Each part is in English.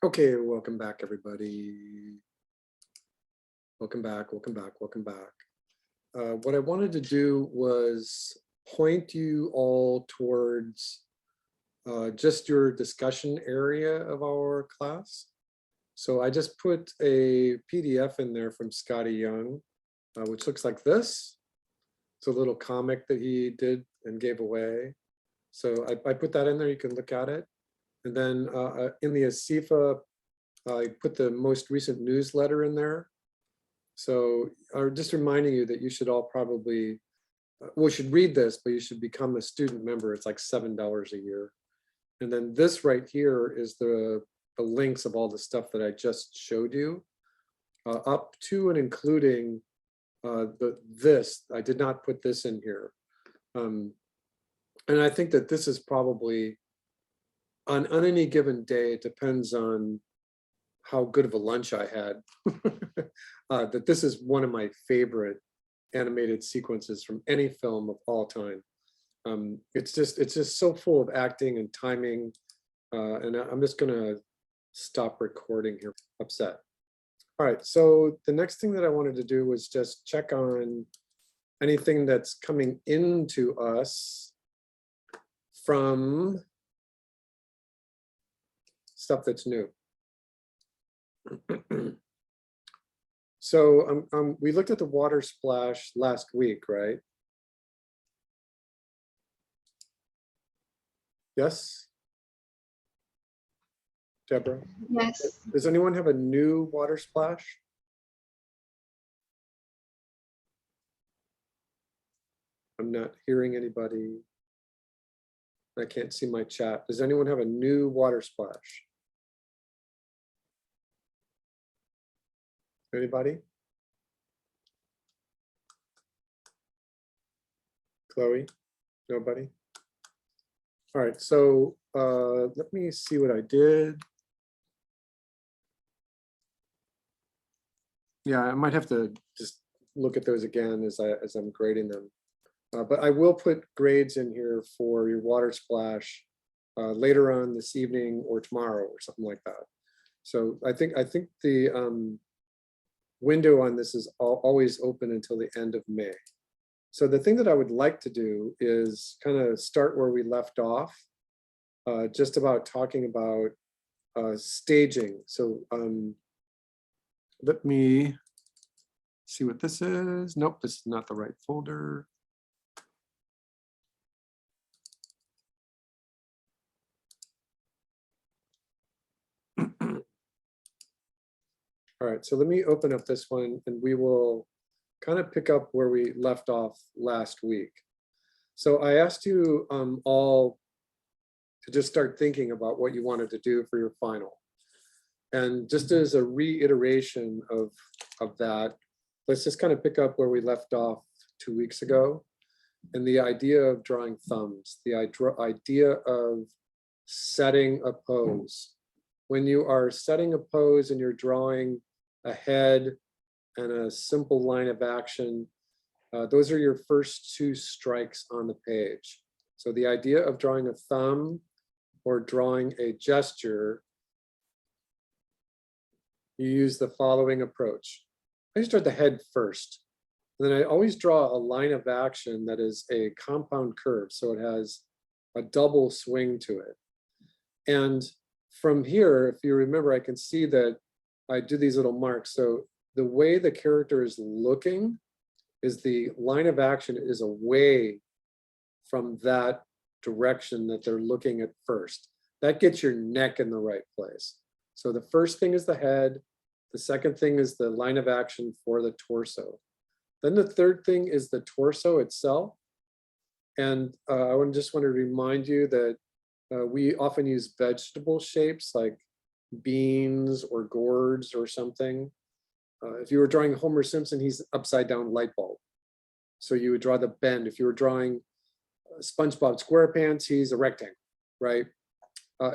Okay, welcome back, everybody. Welcome back, welcome back, welcome back. What I wanted to do was point you all towards just your discussion area of our class. So I just put a PDF in there from Scotty Young, which looks like this. It's a little comic that he did and gave away. So I put that in there, you can look at it. And then in the ASIFA, I put the most recent newsletter in there. So I'm just reminding you that you should all probably, well, you should read this, but you should become a student member. It's like $7 a year. And then this right here is the links of all the stuff that I just showed you, up to and including this. I did not put this in here. And I think that this is probably, on any given day, it depends on how good of a lunch I had, that this is one of my favorite animated sequences from any film of all time. It's just so full of acting and timing. And I'm just gonna stop recording here, upset. All right, so the next thing that I wanted to do was just check on anything that's coming into us from stuff that's new. So we looked at the water splash last week, right? Yes? Deborah? Yes. Does anyone have a new water splash? I'm not hearing anybody. I can't see my chat. Does anyone have a new water splash? Anybody? Chloe? Nobody? All right, so let me see what I did. Yeah, I might have to just look at those again as I'm grading them. But I will put grades in here for your water splash later on this evening or tomorrow or something like that. So I think the window on this is always open until the end of May. So the thing that I would like to do is kind of start where we left off, just about talking about staging. So let me see what this is. Nope, this is not the right folder. All right, so let me open up this one and we will kind of pick up where we left off last week. So I asked you all to just start thinking about what you wanted to do for your final. And just as a reiteration of that, let's just kind of pick up where we left off 2 weeks ago. And the idea of drawing thumbs, the idea of setting a pose. When you are setting a pose and you're drawing a head and a simple line of action, those are your first 2 strikes on the page. So the idea of drawing a thumb or drawing a gesture, you use the following approach. I start the head first. And then I always draw a line of action that is a compound curve. So it has a double swing to it. And from here, if you remember, I can see that I do these little marks. So the way the character is looking is the line of action is away from that direction that they're looking at first. That gets your neck in the right place. So the first thing is the head. The second thing is the line of action for the torso. Then the third thing is the torso itself. And I just want to remind you that we often use vegetable shapes like beans or gourds or something. If you were drawing Homer Simpson, he's upside down light bulb. So you would draw the bend. If you were drawing SpongeBob SquarePants, he's a rectangle, right?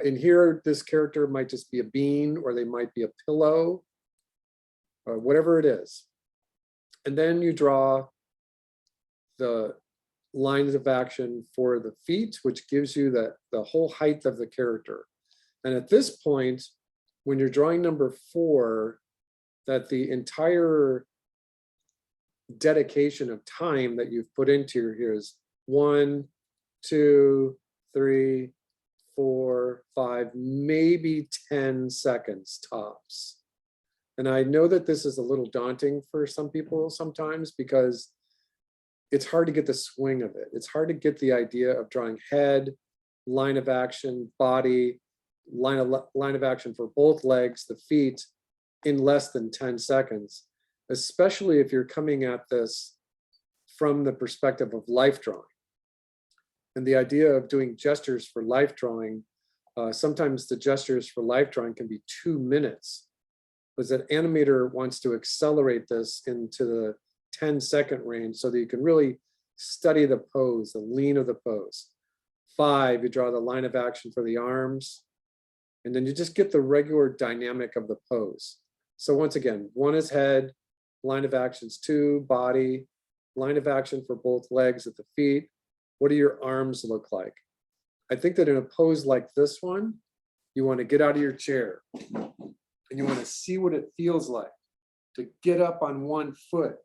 In here, this character might just be a bean or they might be a pillow, whatever it is. And then you draw the lines of action for the feet, which gives you the whole height of the character. And at this point, when you're drawing number 4, that the entire dedication of time that you've put into here is 1, 2, 3, 4, 5, maybe 10 seconds tops. And I know that this is a little daunting for some people sometimes because it's hard to get the swing of it. It's hard to get the idea of drawing head, line of action, body, line of action for both legs, the feet, in less than 10 seconds, especially if you're coming at this from the perspective of life drawing. And the idea of doing gestures for life drawing, sometimes the gestures for life drawing can be 2 minutes, because an animator wants to accelerate this into the 10-second range so that you can really study the pose, the lean of the pose. 5, you draw the line of action for the arms, and then you just get the regular dynamic of the pose. So once again, 1 is head, line of actions 2, body, line of action for both legs at the feet. What do your arms look like? I think that in a pose like this one, you want to get out of your chair and you want to see what it feels like to get up on 1 foot.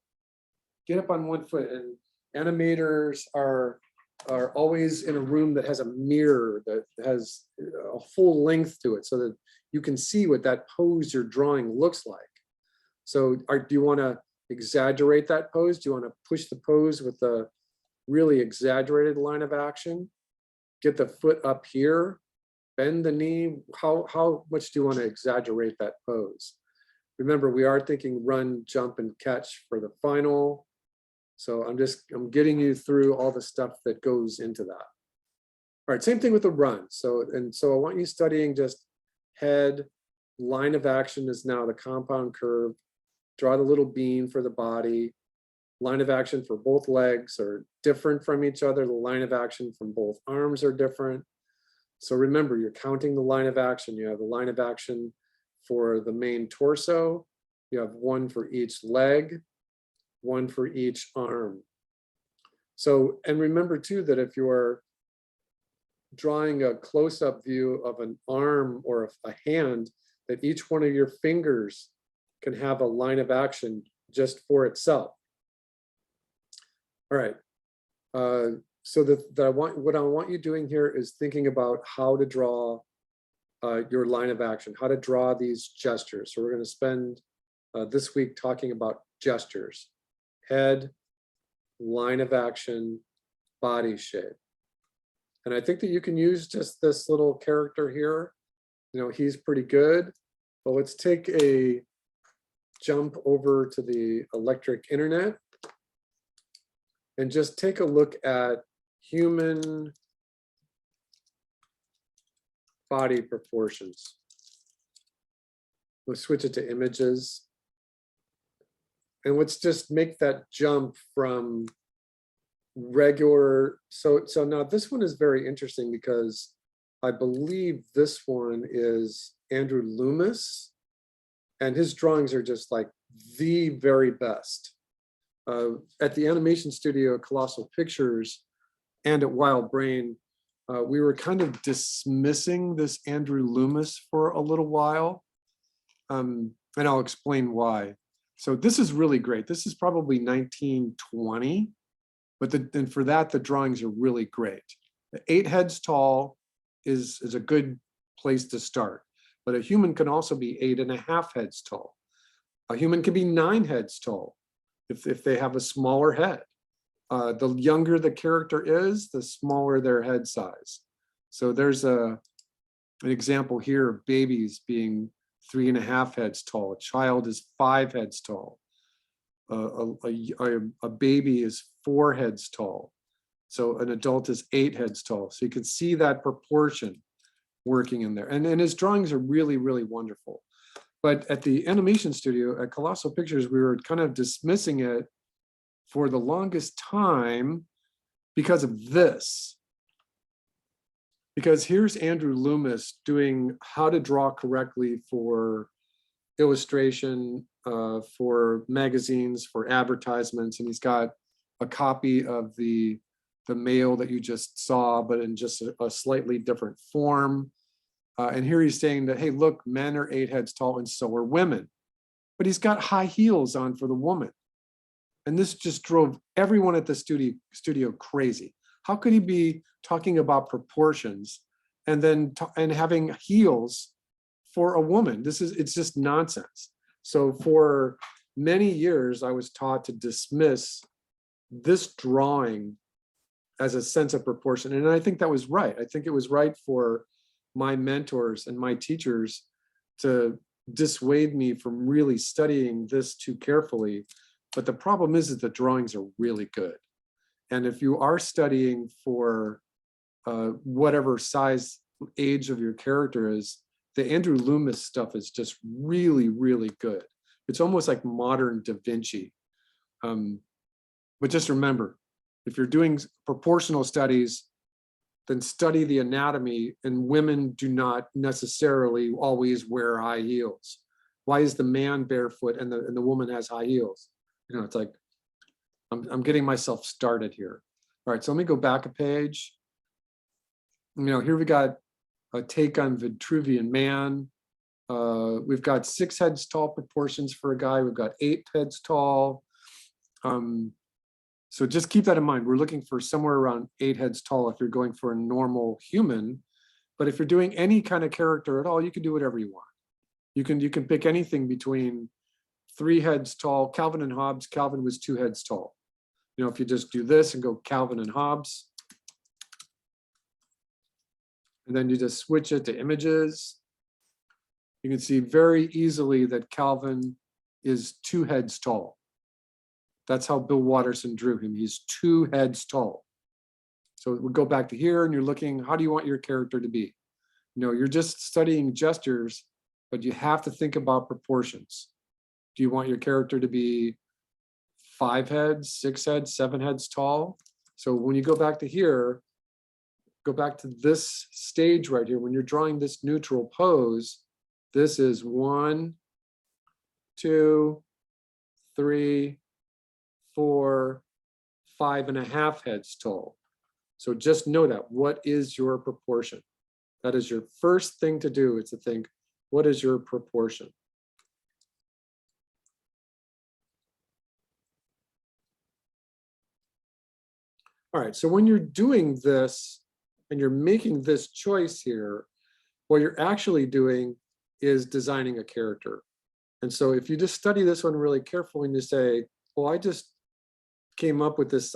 Get up on 1 foot, and animators are always in a room that has a mirror that has a full length to it so that you can see what that pose you're drawing looks like. So do you want to exaggerate that pose? Do you want to push the pose with the really exaggerated line of action? Get the foot up here, bend the knee. How much do you want to exaggerate that pose? Remember, we are thinking run, jump, and catch for the final. So I'm getting you through all the stuff that goes into that. All right, same thing with the run. So I want you studying just head, line of action is now the compound curve. Draw the little beam for the body. Line of action for both legs are different from each other. The line of action from both arms are different. So remember, you're counting the line of action. You have the line of action for the main torso. You have 1 for each leg, 1 for each arm. So, and remember too, that if you're drawing a close-up view of an arm or a hand, that each one of your fingers can have a line of action just for itself. All right. So what I want you doing here is thinking about how to draw your line of action, how to draw these gestures. So we're going to spend this week talking about gestures: head, line of action, body shape. And I think that you can use just this little character here. You know, he's pretty good. But let's take a jump over to the electric internet and just take a look at human body proportions. We'll switch it to images. And let's just make that jump from regular. So now this one is very interesting because I believe this one is Andrew Loomis, and his drawings are just like the very best. At the animation studio at Colossal Pictures and at Wild Brain, we were kind of dismissing this Andrew Loomis for a little while, and I'll explain why. So this is really great. This is probably 1920, but and for that, the drawings are really great. 8 heads tall is a good place to start, but a human can also be 8.5 heads tall. A human can be 9 heads tall if they have a smaller head. The younger the character is, the smaller their head size. So there's an example here of babies being 3.5 heads tall. A child is 5 heads tall. A baby is 4 heads tall. So an adult is 8 heads tall. So you can see that proportion working in there. And his drawings are really, really wonderful. But at the animation studio at Colossal Pictures, we were kind of dismissing it for the longest time because of this. Because here's Andrew Loomis doing how to draw correctly for illustration, for magazines, for advertisements, and he's got a copy of the mail that you just saw, but in just a slightly different form. And here he's saying that, hey, look, men are 8 heads tall and so are women. But he's got high heels on for the woman. And this just drove everyone at the studio crazy. How could he be talking about proportions and then and having heels for a woman? It's just nonsense. So for many years, I was taught to dismiss this drawing as a sense of proportion. And I think that was right. I think it was right for my mentors and my teachers to dissuade me from really studying this too carefully. But the problem is that the drawings are really good. And if you are studying for whatever size age of your character is, the Andrew Loomis stuff is just really, really good. It's almost like modern Da Vinci. But just remember, if you're doing proportional studies, then study the anatomy, and women do not necessarily always wear high heels. Why is the man barefoot and the woman has high heels? You know, it's like, I'm getting myself started here. All right, so let me go back a page. You know, here we got a take on Vitruvian Man. We've got 6 heads tall proportions for a guy. We've got 8 heads tall. So just keep that in mind. We're looking for somewhere around 8 heads tall if you're going for a normal human. But if you're doing any kind of character at all, you can do whatever you want. You can pick anything between 3 heads tall. Calvin and Hobbes, Calvin was 2 heads tall. You know, if you just do this and go Calvin and Hobbes, and then you just switch it to images, you can see very easily that Calvin is 2 heads tall. That's how Bill Watterson drew him. He's 2 heads tall. So we'll go back to here and you're looking, how do you want your character to be? You know, you're just studying gestures, but you have to think about proportions. Do you want your character to be 5 heads, 6 heads, 7 heads tall? So when you go back to here, go back to this stage right here. When you're drawing this neutral pose, this is 1, 2, 3, 4, 5.5 heads tall. So just know that. What is your proportion? That is your first thing to do, is to think, what is your proportion? All right, so when you're doing this and you're making this choice here, what you're actually doing is designing a character. And so if you just study this one really carefully and you say, well, I just came up with this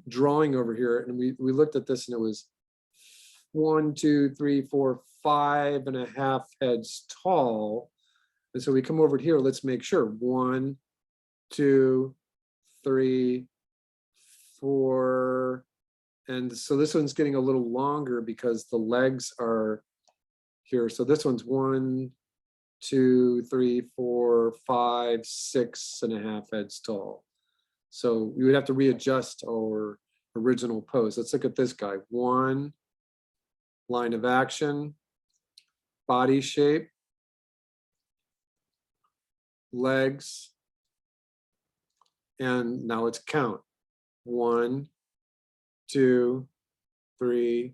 drawing over here, and we looked at this and it was 1, 2, 3, 4, 5.5 heads tall. And so we come over here, let's make sure. 1, 2, 3, 4. And so this one's getting a little longer because the legs are here. So this one's 1, 2, 3, 4, 5, 6.5 heads tall. So we would have to readjust our original pose. Let's look at this guy. 1, line of action, body shape, legs, and now let's count. 1, 2, 3,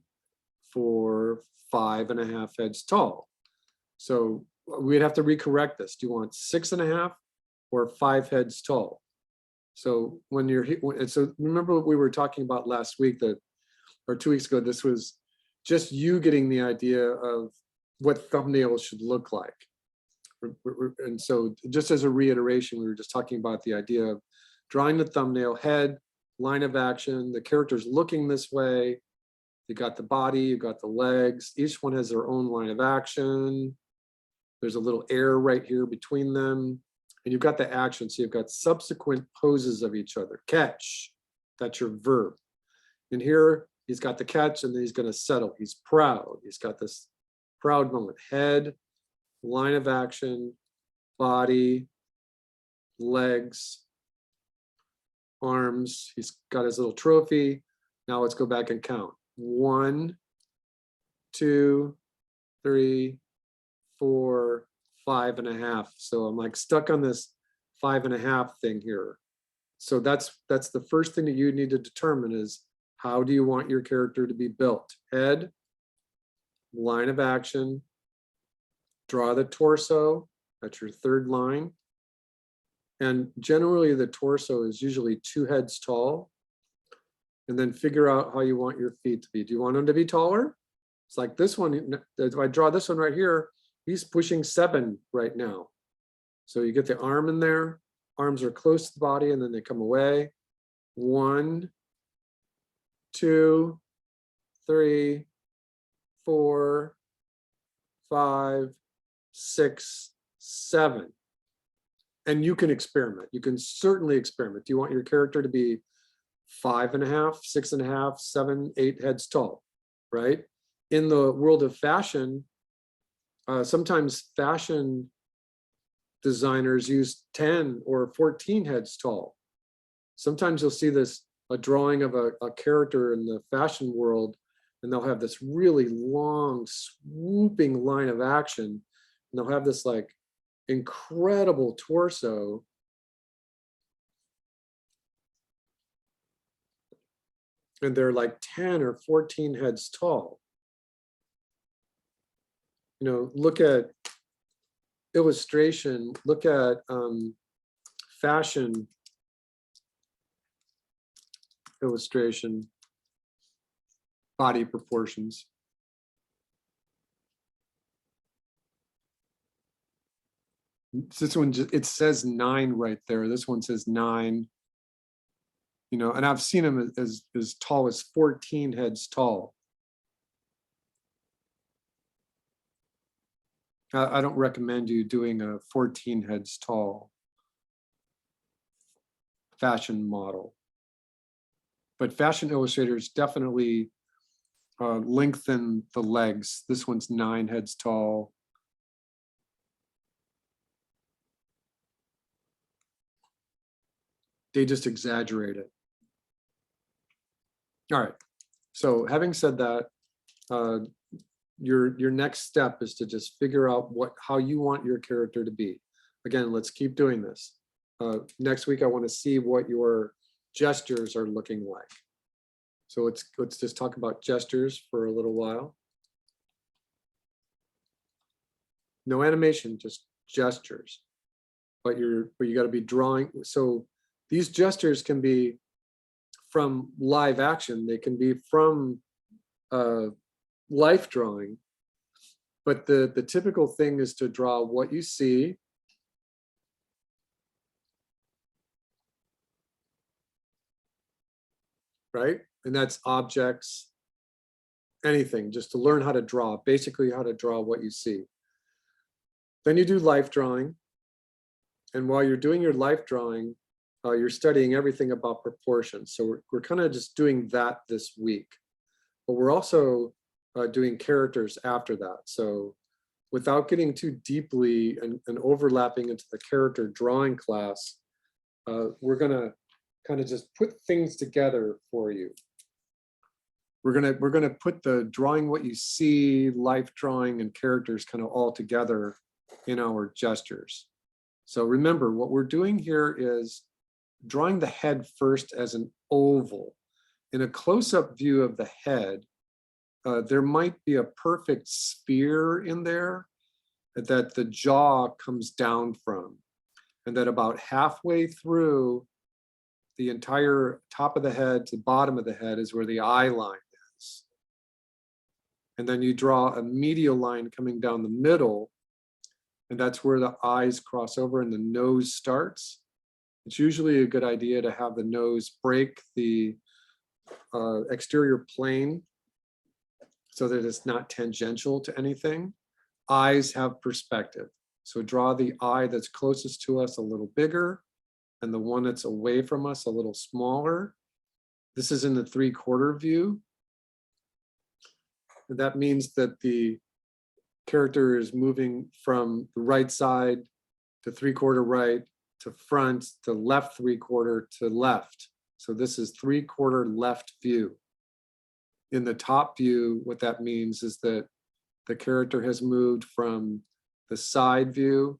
4, 5.5 heads tall. So we'd have to recorrect this. Do you want 6.5 or 5 heads tall? So when you're, so remember what we were talking about last week, that, or 2 weeks ago, this was just you getting the idea of what thumbnails should look like. And so just as a reiteration, we were just talking about the idea of drawing the thumbnail, head, line of action, the character's looking this way, you got the body, you got the legs, each one has their own line of action. There's a little air right here between them. And you've got the action, so you've got subsequent poses of each other. Catch, that's your verb. And here, he's got the catch, and then he's gonna settle. He's proud, he's got this proud moment. Head, line of action, body, legs, arms. He's got his little trophy. Now let's go back and count. 1, 2, 3, 4, 5.5. So I'm like stuck on this 5.5 thing here. So that's the first thing that you need to determine is, how do you want your character to be built? Head, line of action, draw the torso, that's your third line. And generally the torso is usually 2 heads tall. And then figure out how you want your feet to be. Do you want them to be taller? It's like this one, if I draw this one right here, he's pushing 7 right now. So you get the arm in there, arms are close to the body and then they come away. 1, 2, 3, 4, 5, 6, 7. And you can experiment. You can certainly experiment. Do you want your character to be 5.5, 6.5, 7, 8 heads tall, right? In the world of fashion, sometimes fashion designers use 10 or 14 heads tall. Sometimes you'll see this, a drawing of a character in the fashion world, and they'll have this really long, swooping line of action, and they'll have this like incredible torso. And they're like 10 or 14 heads tall. You know, look at illustration, look at fashion illustration, body proportions. This one, it says 9 right there. This one says 9. You know, and I've seen them as tall as 14 heads tall. I don't recommend you doing a 14 heads tall fashion model. But fashion illustrators definitely lengthen the legs. This one's 9 heads tall. They just exaggerate it. All right, so having said that, your next step is to just figure out how you want your character to be. Again, let's keep doing this. Next week, I want to see what your gestures are looking like. So let's just talk about gestures for a little while. No animation, just gestures. But you got to be drawing. So these gestures can be from live action, they can be from life drawing, but the typical thing is to draw what you see, right? And that's objects, anything, just to learn how to draw, basically how to draw what you see. Then you do life drawing, and while you're doing your life drawing, you're studying everything about proportions. So we're kind of just doing that this week, but we're also doing characters after that. So without getting too deeply and overlapping into the character drawing class, we're gonna kind of just put things together for you. We're gonna put the drawing what you see, life drawing, and characters kind of all together in our gestures. So remember, what we're doing here is drawing the head first as an oval. In a close-up view of the head, there might be a perfect sphere in there that the jaw comes down from, and that about halfway through the entire top of the head to bottom of the head is where the eye line is. And then you draw a medial line coming down the middle, and that's where the eyes cross over and the nose starts. It's usually a good idea to have the nose break the exterior plane so that it's not tangential to anything. Eyes have perspective. So draw the eye that's closest to us a little bigger and the one that's away from us a little smaller. This is in the 3/4 view. And that means that the character is moving from the right side to 3/4 right, to front, to left 3/4 to left. So this is 3/4 left view. In the top view, what that means is that the character has moved from the side view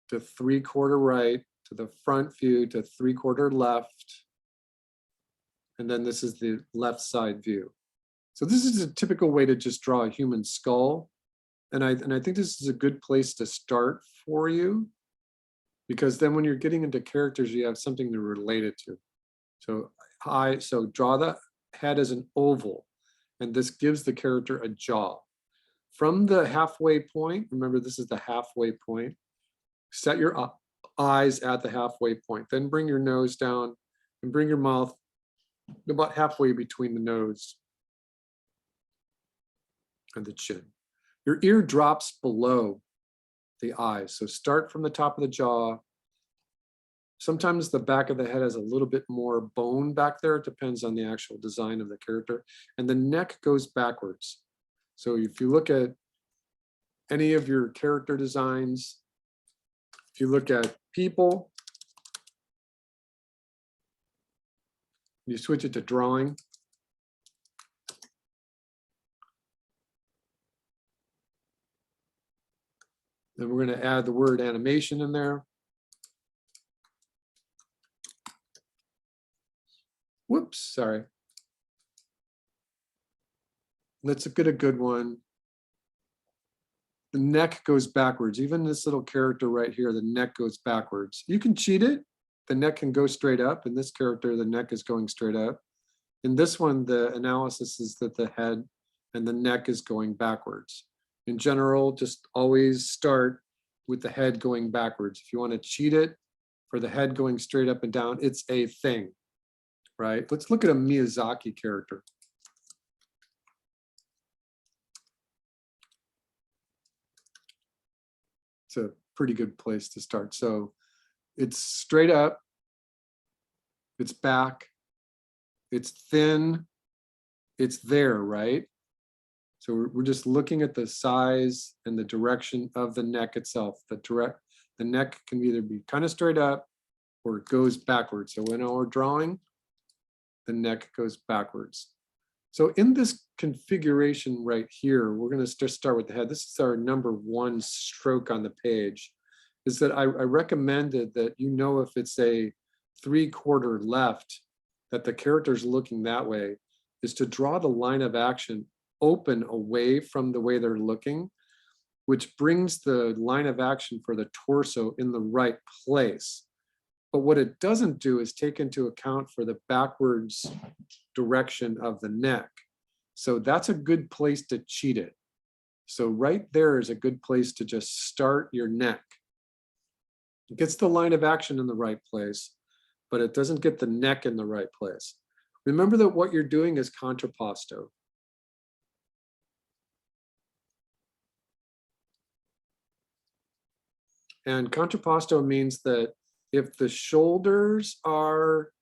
to 3/4 right, to the front view to 3/4 left. And then this is the left side view. So this is a typical way to just draw a human skull. And I think this is a good place to start for you, because then when you're getting into characters, you have something to relate it to. So draw the head as an oval, and this gives the character a jaw. From the halfway point, remember this is the halfway point, set your eyes at the halfway point, then bring your nose down and bring your mouth about halfway between the nose and the chin. Your ear drops below the eyes. So start from the top of the jaw. Sometimes the back of the head has a little bit more bone back there. It depends on the actual design of the character. And the neck goes backwards. So if you look at any of your character designs, if you look at people, you switch it to drawing. Then we're going to add the word animation in there. Whoops, sorry. Let's get a good one. The neck goes backwards. Even this little character right here, the neck goes backwards. You can cheat it. The neck can go straight up. In this character, the neck is going straight up. In this one, the analysis is that the head and the neck is going backwards. In general, just always start with the head going backwards. If you want to cheat it for the head going straight up and down, it's a thing, right? Let's look at a Miyazaki character. It's a pretty good place to start. So it's straight up, it's back, it's thin, it's there, right? So we're just looking at the size and the direction of the neck itself. The neck can either be kind of straight up or it goes backwards. So when we're drawing, the neck goes backwards. So in this configuration right here, we're going to just start with the head. This is our number one stroke on the page, is that I recommended that you know if it's a 3/4 left, that the character's looking that way, is to draw the line of action open away from the way they're looking, which brings the line of action for the torso in the right place. But what it doesn't do is take into account for the backwards direction of the neck. So that's a good place to cheat it. So right there is a good place to just start your neck. It gets the line of action in the right place, but it doesn't get the neck in the right place. Remember that what you're doing is contrapposto. And contrapposto means that if the shoulders are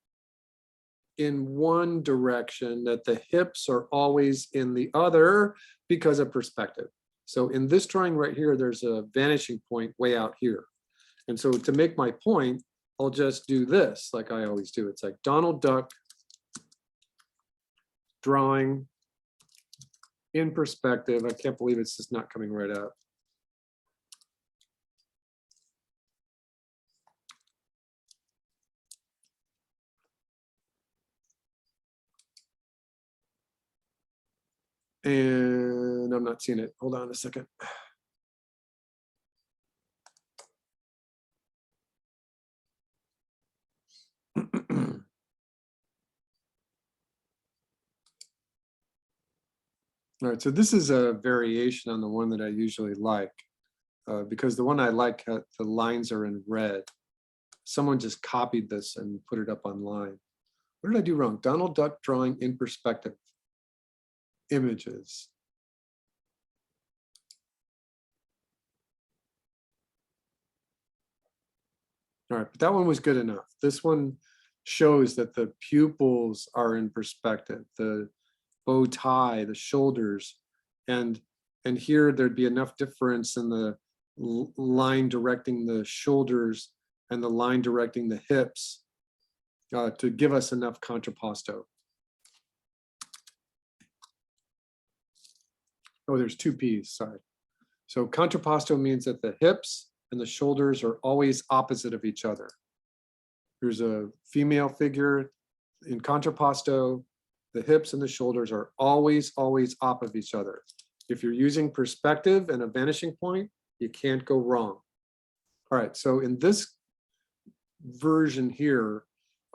in one direction, that the hips are always in the other because of perspective. So in this drawing right here, there's a vanishing point way out here. And so to make my point, I'll just do this like I always do. It's like Donald Duck drawing in perspective. I can't believe it's just not coming right up. And I'm not seeing it. Hold on a second. All right, so this is a variation on the one that I usually like, because the one I like, the lines are in red. Someone just copied this and put it up online. What did I do wrong? Donald Duck drawing in perspective. Images. All right, but that one was good enough. This one shows that the pupils are in perspective, the bow tie, the shoulders, and here there'd be enough difference in the line directing the shoulders and the line directing the hips to give us enough contrapposto. Oh, there's two P's, sorry. So contrapposto means that the hips and the shoulders are always opposite of each other. Here's a female figure in contrapposto, the hips and the shoulders are always, always off of each other. If you're using perspective and a vanishing point, you can't go wrong. All right, so in this version here,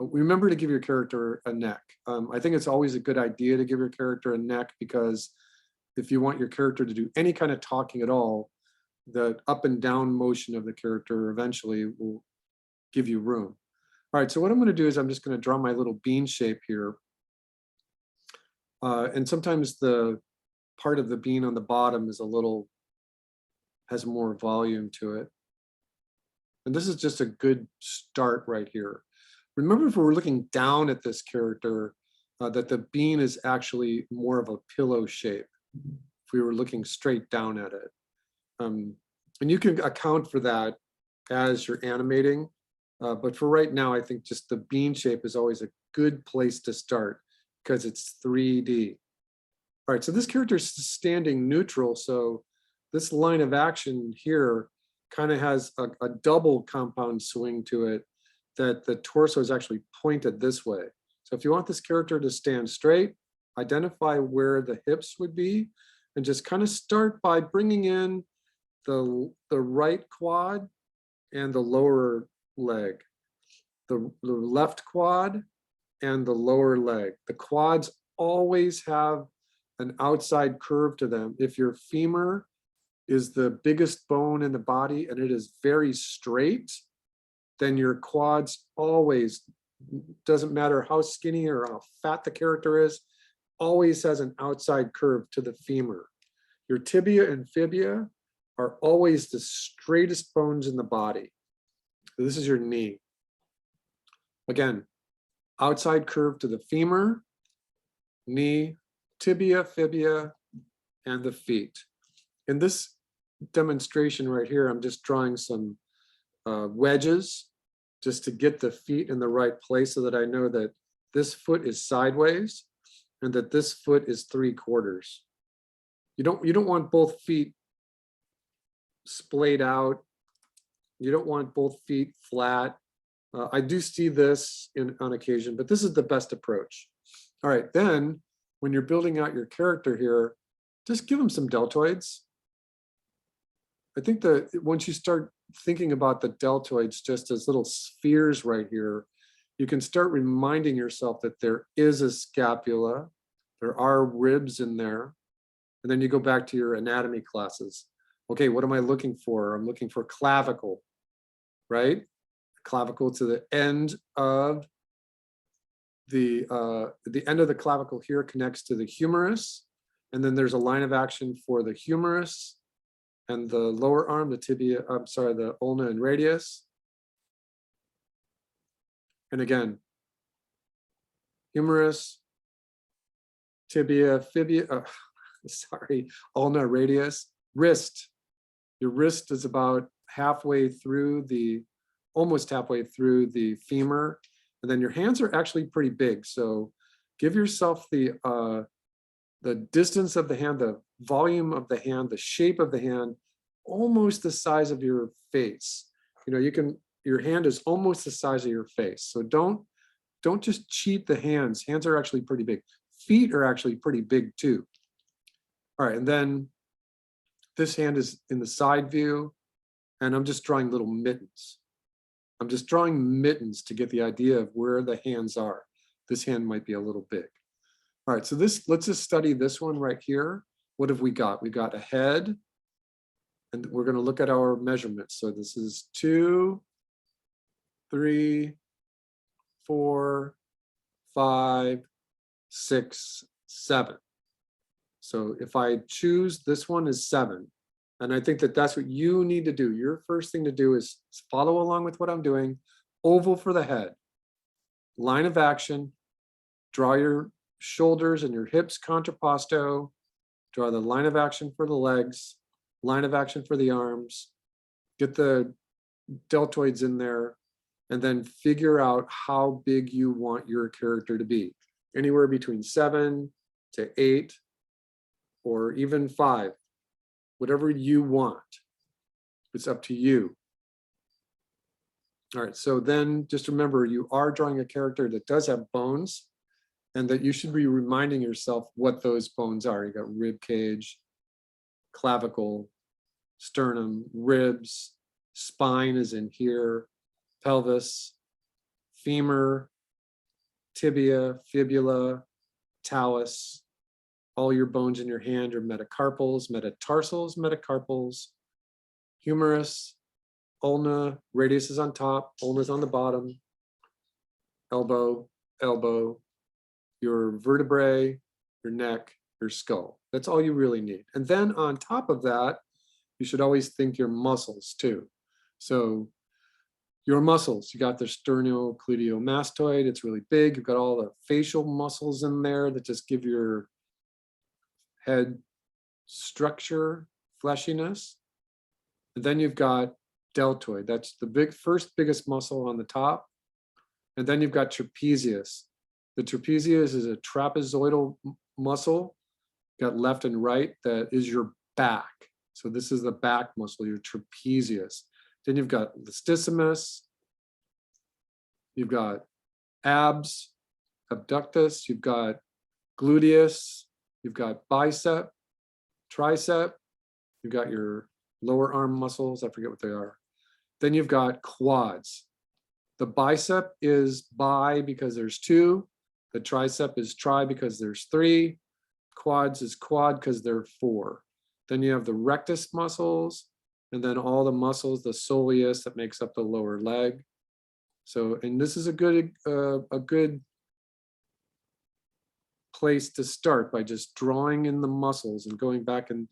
remember to give your character a neck. I think it's always a good idea to give your character a neck, because if you want your character to do any kind of talking at all, the up and down motion of the character eventually will give you room. All right, so what I'm going to do is I'm just going to draw my little bean shape here. And sometimes the part of the bean on the bottom is has more volume to it. And this is just a good start right here. Remember, if we're looking down at this character, that the bean is actually more of a pillow shape if we were looking straight down at it. And you can account for that as you're animating. But for right now, I think just the bean shape is always a good place to start because it's 3D. All right, so this character is standing neutral. So this line of action here kind of has a double compound swing to it, that the torso is actually pointed this way. So if you want this character to stand straight, identify where the hips would be, and just kind of start by bringing in the right quad and the lower leg, the left quad and the lower leg. The quads always have an outside curve to them. If your femur is the biggest bone in the body and it is very straight, then your quads always, doesn't matter how skinny or how fat the character is, always has an outside curve to the femur. Your tibia and fibia are always the straightest bones in the body. This is your knee. Again, outside curve to the femur, knee, tibia, fibia, and the feet. In this demonstration right here, I'm just drawing some wedges just to get the feet in the right place so that I know that this foot is sideways and that this foot is 3/4. You don't want both feet splayed out. You don't want both feet flat. I do see this on occasion, but this is the best approach. All right, then when you're building out your character here, just give them some deltoids. I think that once you start thinking about the deltoids just as little spheres right here, you can start reminding yourself that there is a scapula, there are ribs in there, and then you go back to your anatomy classes. Okay, what am I looking for? I'm looking for clavicle, right? Clavicle to the end of the end of the clavicle here connects to the humerus, and then there's a line of action for the humerus and the lower arm, the tibia, I'm sorry, the ulna and radius. And again, humerus, tibia, fibia, sorry, ulna, radius, wrist. Your wrist is about halfway through almost halfway through the femur. And then your hands are actually pretty big. So give yourself the distance of the hand, the volume of the hand, the shape of the hand, almost the size of your face. Your hand is almost the size of your face. So don't just cheat the hands. Hands are actually pretty big. Feet are actually pretty big too. All right, and then this hand is in the side view, and I'm just drawing little mittens. I'm just drawing mittens to get the idea of where the hands are. This hand might be a little big. All right, so let's just study this one right here. What have we got? We got a head, and we're going to look at our measurements. So this is 2, 3, 4, 5, 6, 7. So if I choose, this one is 7. And I think that that's what you need to do. Your first thing to do is follow along with what I'm doing. Oval for the head. Line of action. Draw your shoulders and your hips contrapposto. Draw the line of action for the legs. Line of action for the arms. Get the deltoids in there. And then figure out how big you want your character to be. Anywhere between 7 to 8 or even 5. Whatever you want, it's up to you. All right, so then just remember, you are drawing a character that does have bones. and that you should be reminding yourself what those bones are. You got rib cage, clavicle, sternum, ribs, spine is in here, pelvis, femur, tibia, fibula, talus. All your bones in your hand are metacarpals, metatarsals, metacarpals, humerus, ulna, radius is on top, ulna is on the bottom, elbow, elbow, your vertebrae, your neck, your skull. That's all you really need. And then on top of that, you should always think your muscles too. So your muscles, you got the sternocleidomastoid, it's really big. You've got all the facial muscles in there that just give your head structure, fleshiness. And then you've got deltoid, that's the first biggest muscle on the top. And then you've got trapezius. The trapezius is a trapezoidal muscle, got left and right, that is your back. So this is the back muscle, your trapezius. Then you've got latissimus, you've got abs, abductus, you've got gluteus, you've got bicep, tricep, you've got your lower arm muscles, I forget what they are. Then you've got quads. The bicep is bi because there's 2. The tricep is tri because there's 3. Quads is quad because there are 4. Then you have the rectus muscles, and then all the muscles, the soleus that makes up the lower leg. So, and this is a good place to start by just drawing in the muscles and going back and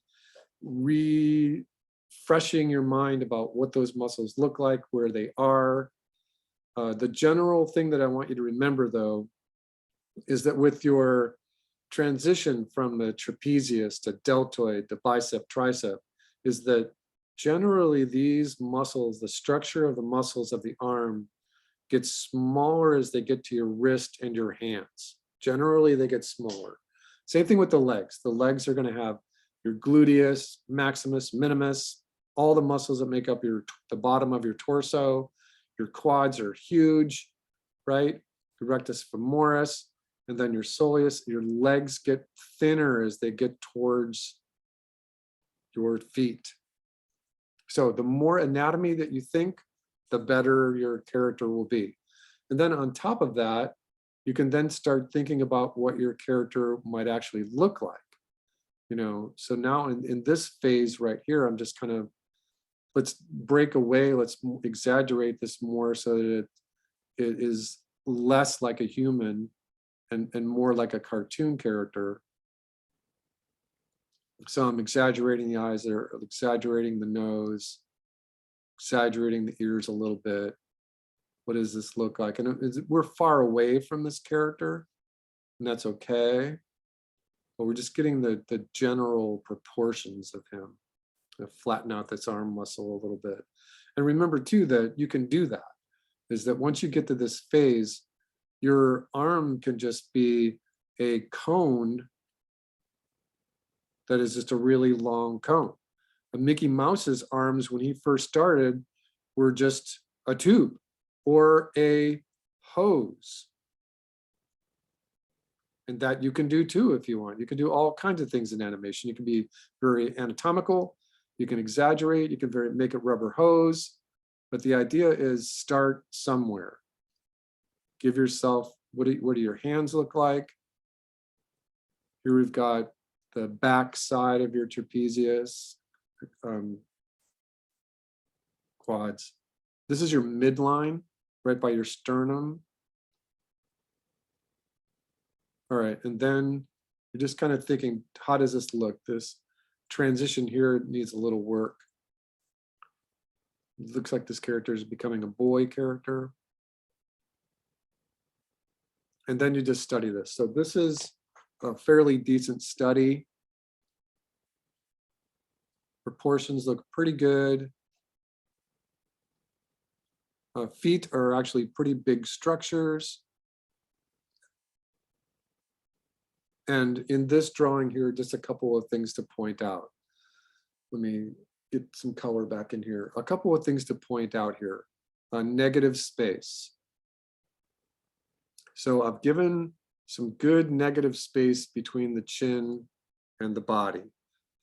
refreshing your mind about what those muscles look like, where they are. The general thing that I want you to remember, though, is that with your transition from the trapezius to deltoid to bicep, tricep, is that generally these muscles, the structure of the muscles of the arm, gets smaller as they get to your wrist and your hands. Generally, they get smaller. Same thing with the legs. The legs are going to have your gluteus, maximus, minimus, all the muscles that make up the bottom of your torso. Your quads are huge, right? Your rectus femoris, and then your soleus. Your legs get thinner as they get towards your feet. So the more anatomy that you think, the better your character will be. And then on top of that, you can then start thinking about what your character might actually look like. You know, so now in this phase right here, I'm just kind of, let's break away, let's exaggerate this more so that it is less like a human and more like a cartoon character. So I'm exaggerating the eyes there, exaggerating the nose, exaggerating the ears a little bit. What does this look like? And we're far away from this character, and that's okay. But we're just getting the general proportions of him. Flatten out this arm muscle a little bit. And remember too that you can do that, is that once you get to this phase, your arm can just be a cone that is just a really long cone. And Mickey Mouse's arms, when he first started, were just a tube or a hose. And that you can do too if you want. You can do all kinds of things in animation. You can be very anatomical, you can exaggerate, you can make it rubber hose, but the idea is start somewhere. Give yourself, what do your hands look like? Here we've got the back side of your trapezius, quads. This is your midline, right by your sternum. All right, and then you're just kind of thinking, how does this look? This transition here needs a little work. It looks like this character is becoming a boy character. And then you just study this. So this is a fairly decent study. Proportions look pretty good. Feet are actually pretty big structures. And in this drawing here, just a couple of things to point out. Let me get some color back in here. A couple of things to point out here. Negative space. So I've given some good negative space between the chin and the body.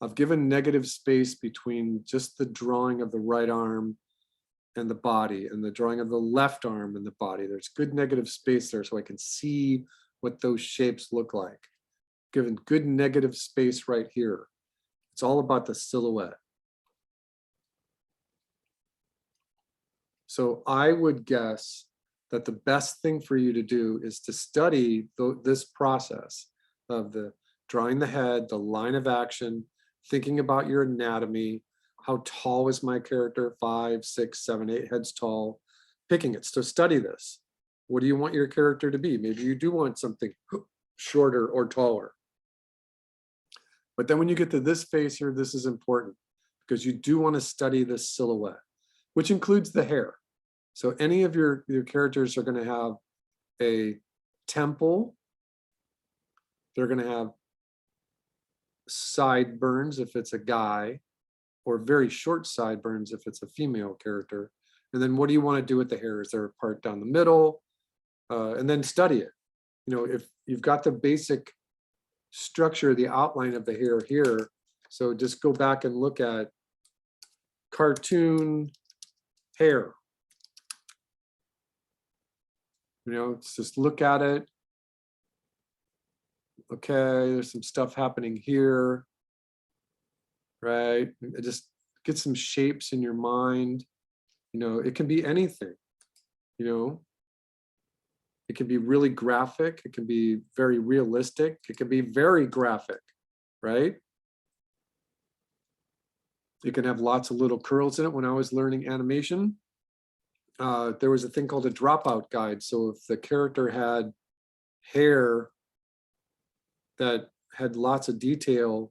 I've given negative space between just the drawing of the right arm and the body and the drawing of the left arm and the body. There's good negative space there so I can see what those shapes look like. Given good negative space right here. It's all about the silhouette. So I would guess that the best thing for you to do is to study this process of the drawing the head, the line of action, thinking about your anatomy, how tall is my character, 5, 6, 7, 8 heads tall, picking it. So study this. What do you want your character to be? Maybe you do want something shorter or taller. But then when you get to this phase here, this is important because you do want to study this silhouette, which includes the hair. So any of your characters are going to have a temple. They're going to have sideburns if it's a guy, or very short sideburns if it's a female character. And then what do you want to do with the hair? Is there a part down the middle? And then study it. You know, if you've got the basic structure, the outline of the hair here, so just go back and look at cartoon hair. You know, just look at it. Okay, there's some stuff happening here, right? Just get some shapes in your mind. You know, it can be anything, you know. It can be really graphic. It can be very realistic. It can be very graphic, right? You can have lots of little curls in it. When I was learning animation, there was a thing called a dropout guide. So if the character had hair that had lots of detail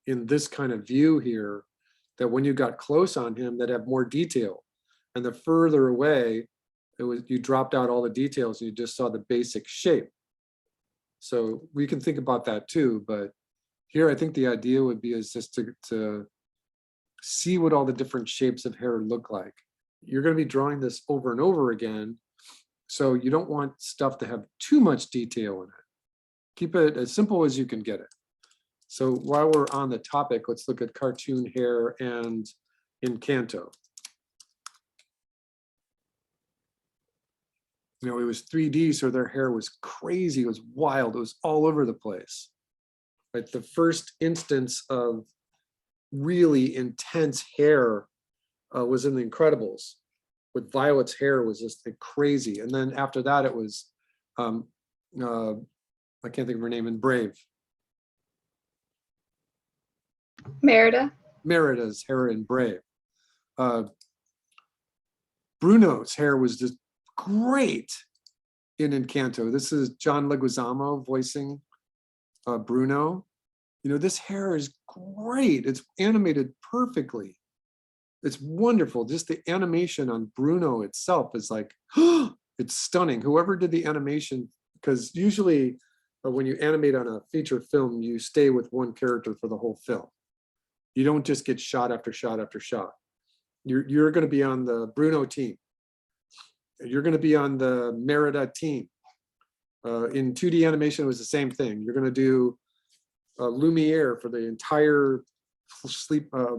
in this kind of view here, that when you got close on him, that have more detail. And the further away, it was, you dropped out all the details and you just saw the basic shape. So we can think about that too, but here I think the idea would be is just to see what all the different shapes of hair look like. You're going to be drawing this over and over again, so you don't want stuff to have too much detail in it. Keep it as simple as you can get it. So while we're on the topic, let's look at cartoon hair and Encanto. You know, it was 3D, so their hair was crazy, it was wild, it was all over the place. Right, the first instance of really intense hair was in The Incredibles, with Violet's hair was just crazy. And then after that, it was, I can't think of her name, in Brave. Merida. Merida's hair in Brave. Bruno's hair was just great in Encanto. This is John Leguizamo voicing Bruno. You know, this hair is great. It's animated perfectly. It's wonderful. Just the animation on Bruno itself is like, it's stunning. Whoever did the animation, because usually when you animate on a feature film, you stay with one character for the whole film. You don't just get shot after shot after shot. You're going to be on the Bruno team. You're going to be on the Merida team. In 2D animation, it was the same thing. You're going to do Lumiere for the entire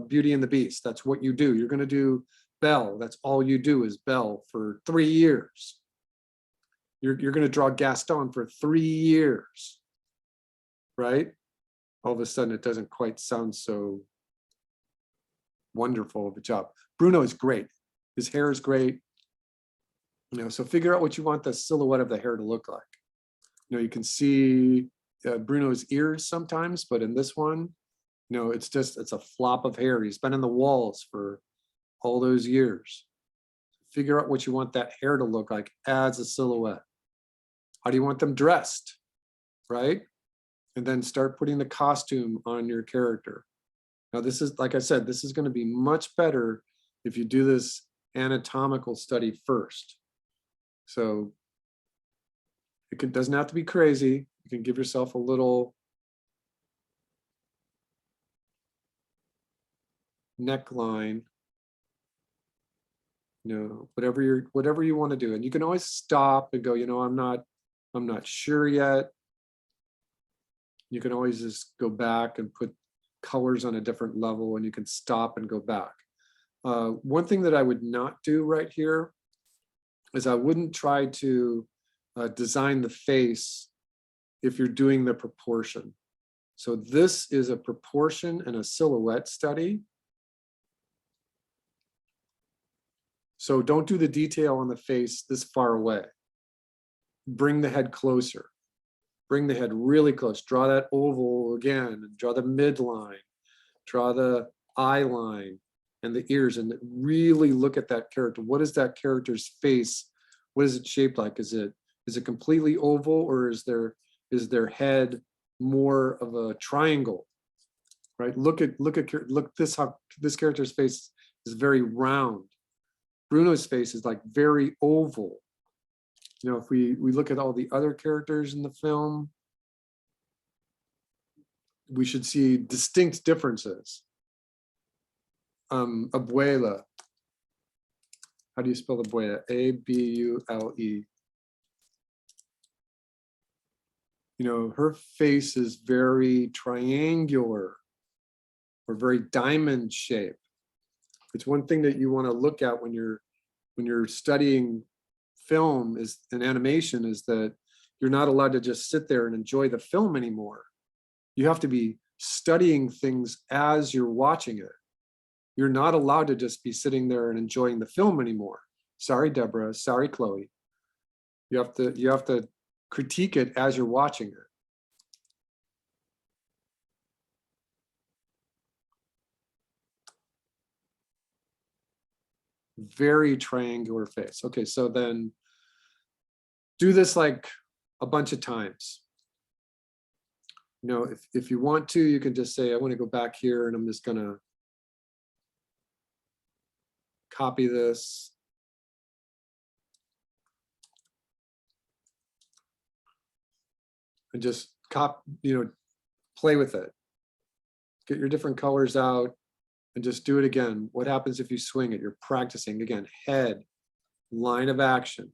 Beauty and the Beast. That's what you do. You're going to do Belle. That's all you do is Belle for 3 years. You're going to draw Gaston for 3 years, right? All of a sudden, it doesn't quite sound so wonderful of a job. Bruno is great. His hair is great. You know, so figure out what you want the silhouette of the hair to look like. You know, you can see Bruno's ears sometimes, but in this one, you know, it's a flop of hair. He's been in the walls for all those years. Figure out what you want that hair to look like as a silhouette. How do you want them dressed, right? And then start putting the costume on your character. Now, this is, like I said, this is going to be much better if you do this anatomical study first. So it doesn't have to be crazy. You can give yourself a little neckline. whatever you want to do. And you can always stop and go, I'm not sure yet. You can always just go back and put colors on a different level, and you can stop and go back. One thing that I would not do right here is I wouldn't try to design the face if you're doing the proportion. So this is a proportion and a silhouette study. So don't do the detail on the face this far away. Bring the head closer. Bring the head really close. Draw that oval again, and draw the midline, draw the eye line and the ears, and really look at that character. What is that character's face? What is it shaped like? Is it completely oval, or is their head more of a triangle? Right? Look how this character's face is very round. Bruno's face is like very oval. If we look at all the other characters in the film, we should see distinct differences. Abuela. How do you spell Abuela? A-B-U-L-E. Her face is very triangular or very diamond shaped. It's one thing that you want to look at when you're studying film is an animation, is that you're not allowed to just sit there and enjoy the film anymore. You have to be studying things as you're watching it. You're not allowed to just be sitting there and enjoying the film anymore. Sorry, Deborah. Sorry, Chloe. You have to critique it as you're watching it. Very triangular face. Okay, so then do this like a bunch of times. If you want to, you can just say, I want to go back here, and I'm just gonna copy this. And just play with it. Get your different colors out and just do it again. What happens if you swing it? You're practicing again. Head, line of action.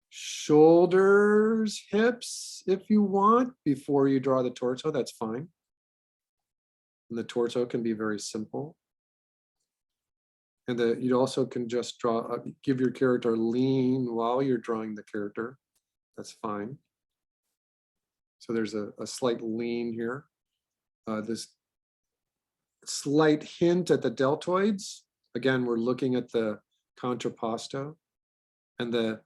Shoulders, hips, if you want, before you draw the torso, that's fine. And the torso can be very simple. And you also can just give your character lean while you're drawing the character. That's fine. So there's a slight lean here. This slight hint at the deltoids. Again, we're looking at the contrapposto, and the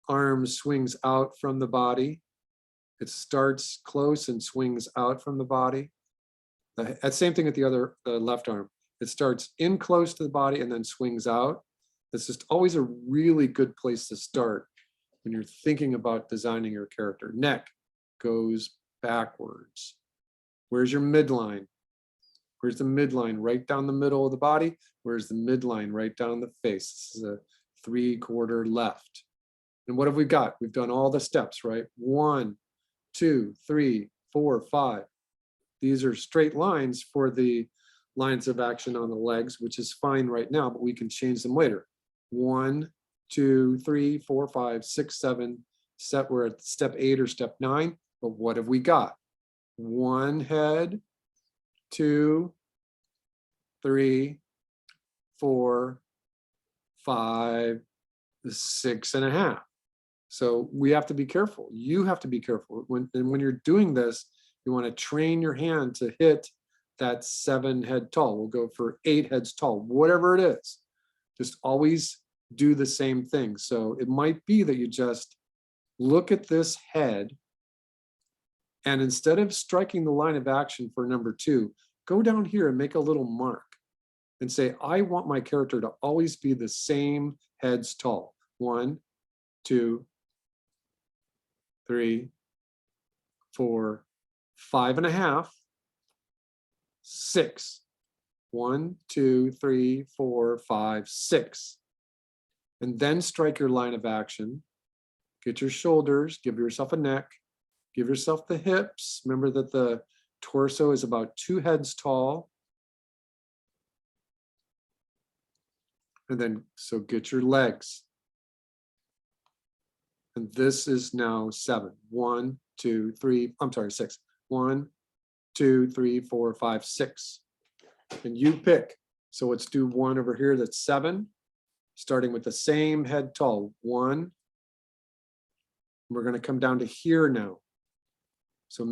arm swings out from the body. It starts close and swings out from the body. Same thing with the left arm. It starts in close to the body and then swings out. It's just always a really good place to start when you're thinking about designing your character. Neck goes backwards. Where's your midline? Where's the midline? Right down the middle of the body. Where's the midline? Right down the face. This is a 3/4 left. And what have we got? We've done all the steps, right? 1, 2, 3, 4, 5. These are straight lines for the lines of action on the legs, which is fine right now, but we can change them later. 1, 2, 3, 4, 5, 6, 7. We're at step 8 or step 9. But what have we got? 1 head, 2, 3, 4, 5, 6.5. So we have to be careful. You have to be careful. When you're doing this, you want to train your hand to hit that 7 head tall. We'll go for 8 heads tall, whatever it is. Just always do the same thing. So it might be that you just look at this head, and instead of striking the line of action for number 2, go down here and make a little mark and say, I want my character to always be the same heads tall. 1, 2, 3, 4, 5.5, 6. 1, 2, 3, 4, 5, 6. And then strike your line of action. Get your shoulders, give yourself a neck, give yourself the hips. Remember that the torso is about 2 heads tall. And then, so get your legs. And this is now 7. 1, 2, 3, I'm sorry, 6. 1, 2, 3, 4, 5, 6. And you pick. So let's do one over here that's 7, starting with the same head tall. 1. We're going to come down to here now. So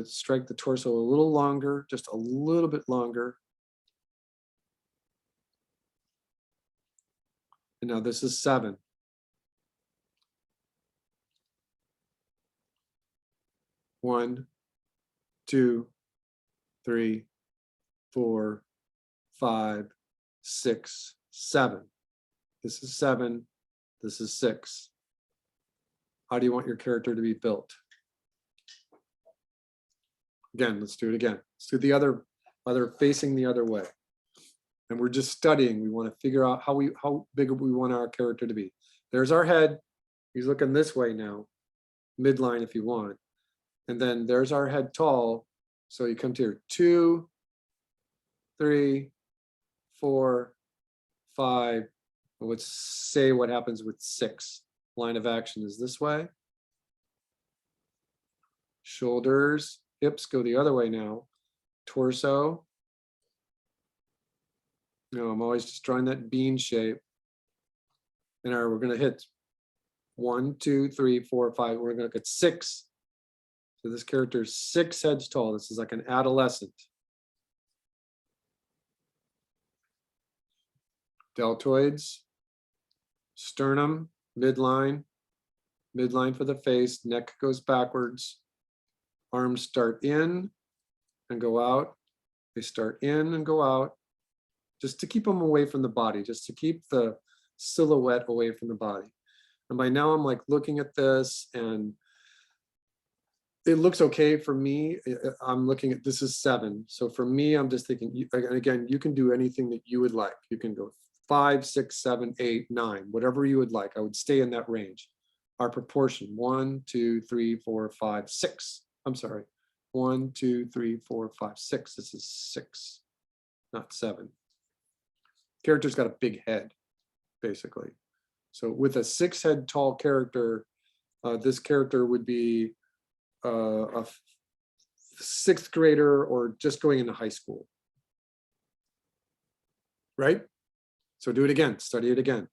strike the torso a little longer, just a little bit longer. And now this is 7. 1, 2, 3, 4, 5, 6, 7. This is 7. This is 6. How do you want your character to be built? Again, let's do it again. Let's do the other facing the other way. And we're just studying. We want to figure out how big we want our character to be. There's our head. He's looking this way now, midline if you want. And then there's our head tall. So you come to here, 2, 3, 4, 5. Let's say what happens with 6. Line of action is this way. Shoulders, hips go the other way now. Torso. No, I'm always just drawing that bean shape. And we're going to hit 1, 2, 3, 4, 5. We're going to look at 6. So this character is 6 heads tall. This is like an adolescent. Deltoids, sternum, midline for the face, neck goes backwards. Arms start in and go out. They start in and go out, just to keep them away from the body, just to keep the silhouette away from the body. And by now I'm like looking at this and it looks okay for me. I'm looking at, this is 7. So for me, I'm just thinking, and again, you can do anything that you would like. You can go 5, 6, 7, 8, 9, whatever you would like. I would stay in that range. Our proportion, 1, 2, 3, 4, 5, 6. I'm sorry, 1, 2, 3, 4, 5, 6. This is 6, not 7. Character's got a big head, basically. So with a 6 head tall character, this character would be a 6th grader or just going into high school. Right? So do it again, study it again.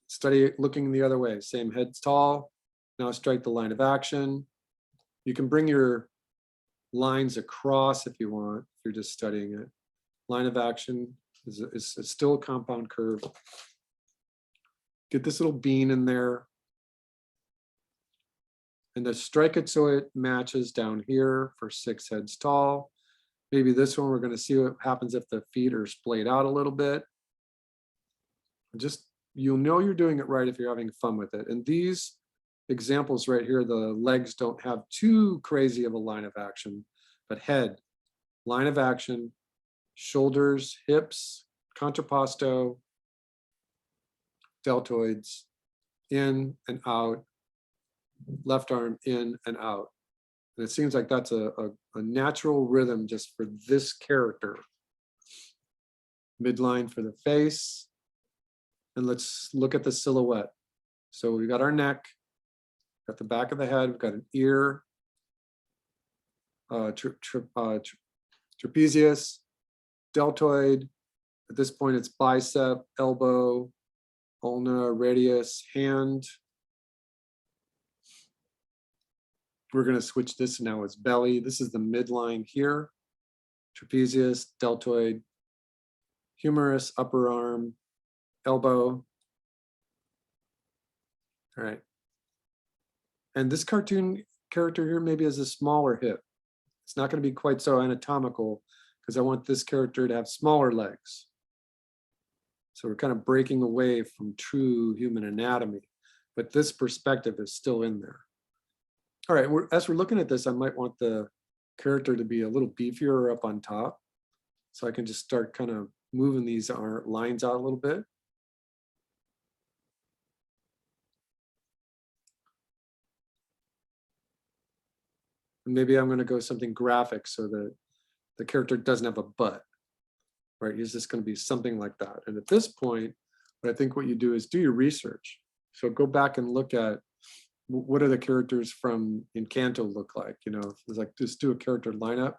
Study it looking the other way, same head's tall. Now strike the line of action. You can bring your lines across if you want, if you're just studying it. Line of action is still a compound curve. Get this little bean in there. And then strike it so it matches down here for 6 heads tall. Maybe this one, we're going to see what happens if the feet are splayed out a little bit. Just, you'll know you're doing it right if you're having fun with it. And these examples right here, the legs don't have too crazy of a line of action, but head, line of action, shoulders, hips, contrapposto, deltoids, in and out, left arm in and out. And it seems like that's a natural rhythm just for this character. Midline for the face. And let's look at the silhouette. So we've got our neck, got the back of the head, we've got an ear, trapezius, deltoid. At this point, it's bicep, elbow, ulna, radius, hand. We're going to switch this now as belly. This is the midline here. Trapezius, deltoid, humerus, upper arm, elbow. All right. And this cartoon character here maybe has a smaller hip. It's not going to be quite so anatomical because I want this character to have smaller legs. So we're kind of breaking away from true human anatomy, but this perspective is still in there. All right, as we're looking at this, I might want the character to be a little beefier up on top. So I can just start kind of moving these lines out a little bit. And maybe I'm going to go something graphic so that the character doesn't have a butt, right? He's just going to be something like that. And at this point, But I think what you do is do your research. So go back and look at what do the characters from Encanto look like? You know, it's like just do a character lineup.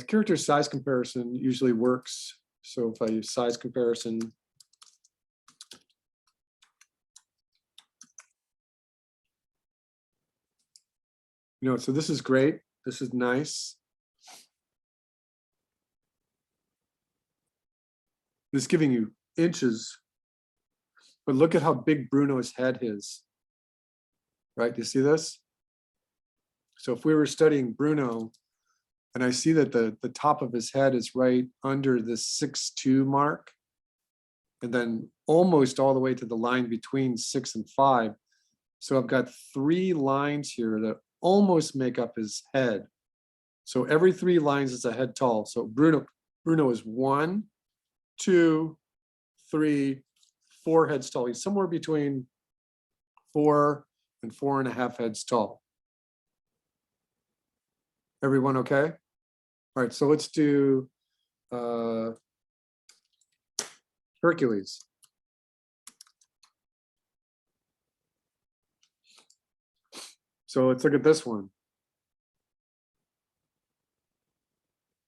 Character size comparison usually works. So if I use size comparison, you know, so this is great. This is nice. This is giving you inches, but look at how big Bruno's head is. Right, do you see this? So if we were studying Bruno, and I see that the top of his head is right under this 6'2" mark, and then almost all the way to the line between 6 and 5. So I've got 3 lines here that almost make up his head. So every 3 lines is a head tall. So Bruno is 1, 2, 3, 4 heads tall. He's somewhere between 4 and 4.5 heads tall. Everyone okay? All right, so let's do Hercules. So let's look at this one.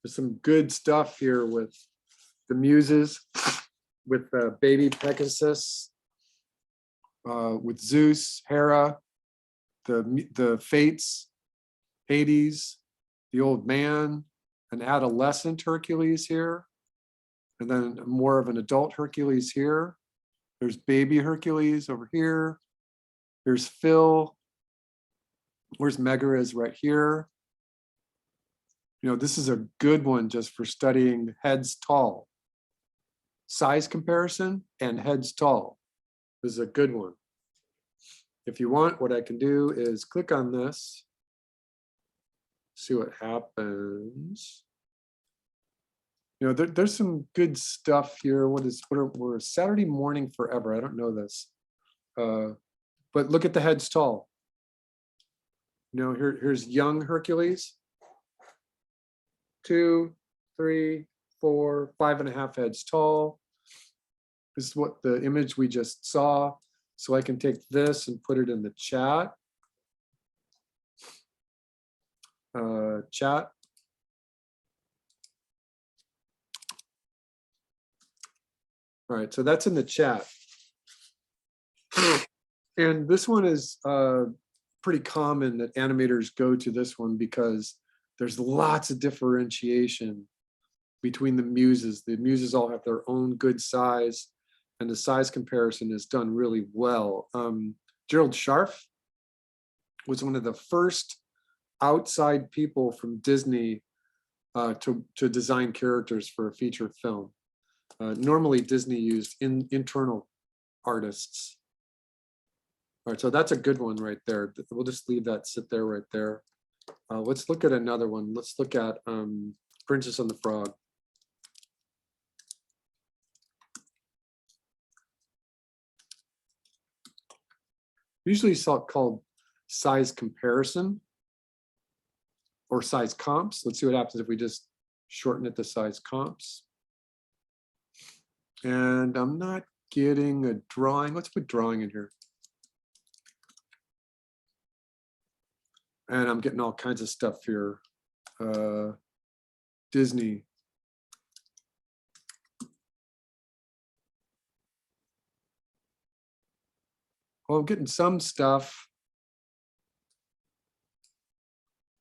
There's some good stuff here with the muses, with baby Pegasus, with Zeus, Hera, the Fates, Hades, the old man, an adolescent Hercules here, and then more of an adult Hercules here. There's baby Hercules over here. There's Phil. Where's Megara is right here. You know, this is a good one just for studying heads tall. Size comparison and heads tall. This is a good one. If you want, what I can do is click on this, see what happens. You know, there's some good stuff here. We're Saturday morning forever. I don't know this. But look at the heads tall. You know, here's young Hercules. 2, 3, 4, 5.5 heads tall. This is what the image we just saw. So I can take this and put it in the chat. Chat. All right, so that's in the chat. And this one is pretty common that animators go to this one because there's lots of differentiation between the muses. The muses all have their own good size, and the size comparison is done really well. Gerald Scharf was one of the first outside people from Disney to design characters for a feature film. Normally Disney used internal artists. All right, so that's a good one right there. We'll just leave that sit there right there. Let's look at another one. Let's look at Princess and the Frog. Usually it's called size comparison or size comps. Let's see what happens if we just shorten it to size comps. And I'm not getting a drawing. Let's put drawing in here. And I'm getting all kinds of stuff here. Disney. Well, I'm getting some stuff.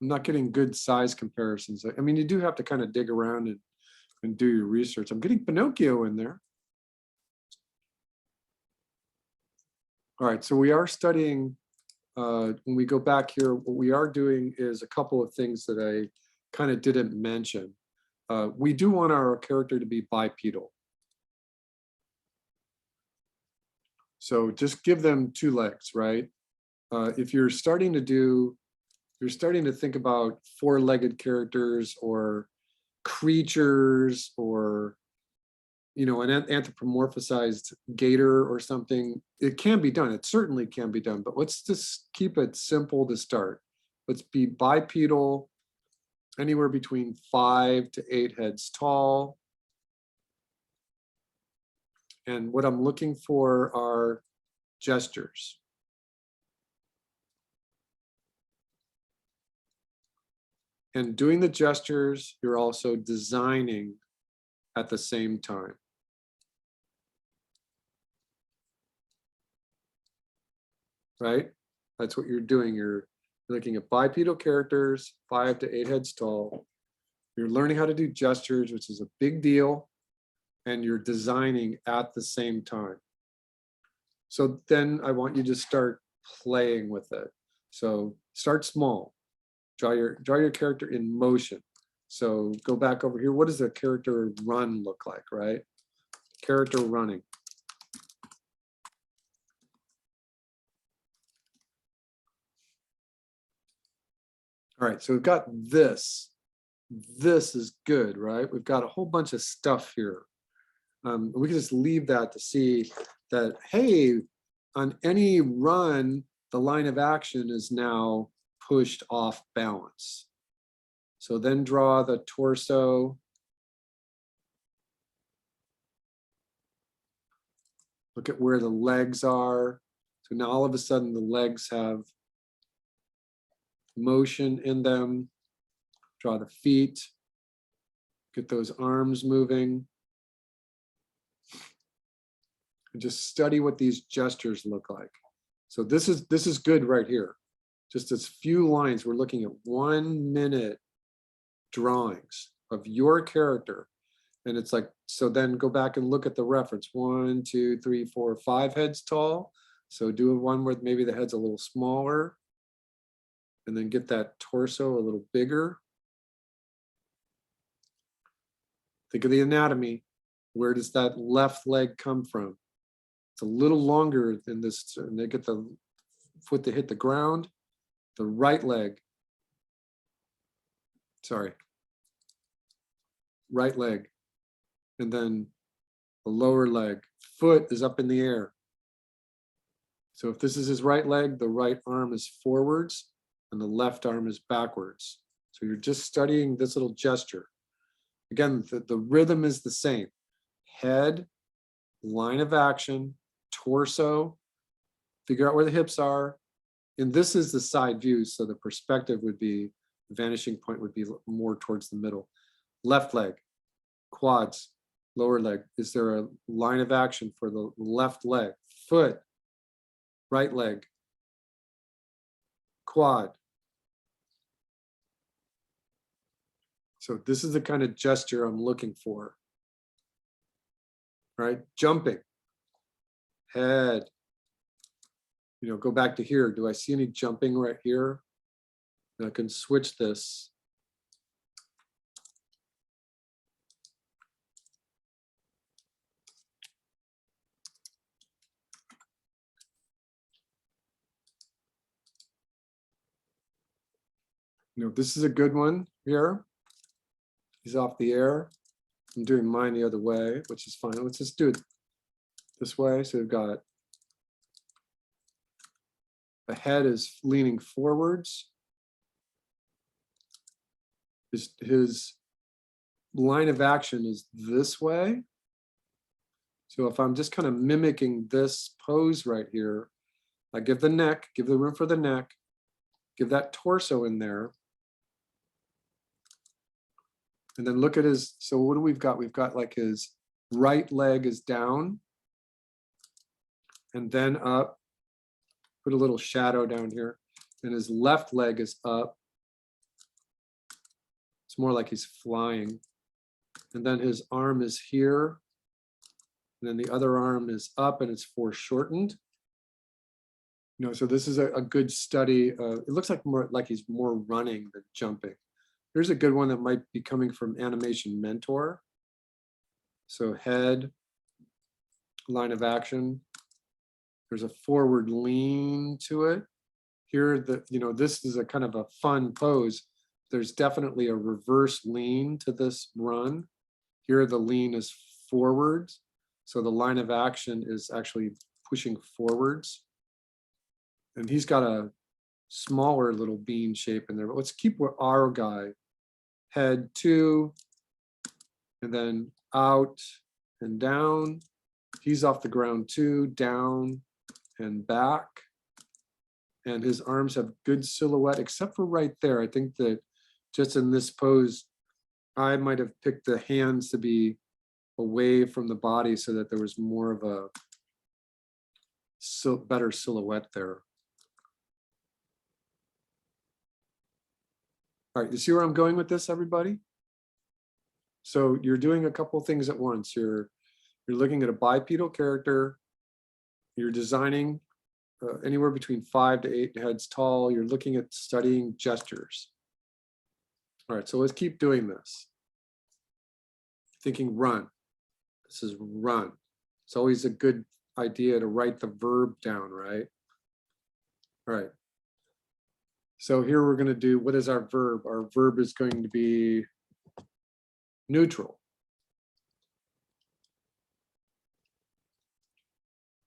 I'm not getting good size comparisons. I mean, you do have to kind of dig around and do your research. I'm getting Pinocchio in there. All right, so we are studying, when we go back here, what we are doing is a couple of things that I kind of didn't mention. We do want our character to be bipedal. So just give them 2 legs, right? If you're starting to think about 4-legged characters or creatures or an anthropomorphized gator or something. It can be done. It certainly can be done, but let's just keep it simple to start. Let's be bipedal, anywhere between 5 to 8 heads tall. And what I'm looking for are gestures. And doing the gestures, you're also designing at the same time. Right? That's what you're doing. You're looking at bipedal characters, 5 to 8 heads tall. You're learning how to do gestures, which is a big deal, and you're designing at the same time. So then I want you to start playing with it. So start small. Draw your character in motion. So go back over here. What does a character run look like, right? Character running. All right, so we've got this. This is good, right? We've got a whole bunch of stuff here. We can just leave that to see that, hey, on any run, the line of action is now pushed off balance. So then draw the torso. Look at where the legs are. So now all of a sudden the legs have motion in them. Draw the feet. Get those arms moving. And just study what these gestures look like. So this is good right here. Just as few lines. We're looking at 1 minute drawings of your character. And it's like, so then go back and look at the reference. 1, 2, 3, 4, 5 heads tall. So do one where maybe the head's a little smaller. And then get that torso a little bigger. Think of the anatomy. Where does that left leg come from? It's a little longer than this, and they get the foot to hit the ground. The right leg, sorry, right leg, and then the lower leg. Foot is up in the air. So if this is his right leg, the right arm is forwards and the left arm is backwards. So you're just studying this little gesture. Again, the rhythm is the same. Head, line of action, torso, figure out where the hips are. And this is the side view, so the perspective would be, the vanishing point would be more towards the middle. Left leg, quads, lower leg. Is there a line of action for the left leg? Foot, right leg, quad. So this is the kind of gesture I'm looking for. Right? Jumping, head. Go back to here. Do I see any jumping right here? And I can switch this. This is a good one here. He's off the air. I'm doing mine the other way, which is fine. Let's just do it this way. So we've got the head is leaning forwards. His line of action is this way. So if I'm just kind of mimicking this pose right here, I give the neck, give the room for the neck, give that torso in there. And then look at his, so what do we've got? We've got like his right leg is down and then up. Put a little shadow down here. And his left leg is up. It's more like he's flying. And then his arm is here. And then the other arm is up and it's foreshortened. So this is a good study. It looks like more like he's more running than jumping. Here's a good one that might be coming from Animation Mentor. So head, line of action. There's a forward lean to it. Here, this is a kind of a fun pose. There's definitely a reverse lean to this run. Here, the lean is forwards. So the line of action is actually pushing forwards. And he's got a smaller little bean shape in there, but let's keep with our guy. Head 2, and then out and down. He's off the ground 2, down and back. And his arms have good silhouette, except for right there. I think that just in this pose, I might have picked the hands to be away from the body so that there was more of a better silhouette there. All right, you see where I'm going with this, everybody? So you're doing a couple things at once. You're looking at a bipedal character. You're designing anywhere between 5 to 8 heads tall. You're looking at studying gestures. All right, so let's keep doing this. Thinking run. This is run. It's always a good idea to write the verb down, right? All right. So here we're going to do, what is our verb? Our verb is going to be neutral.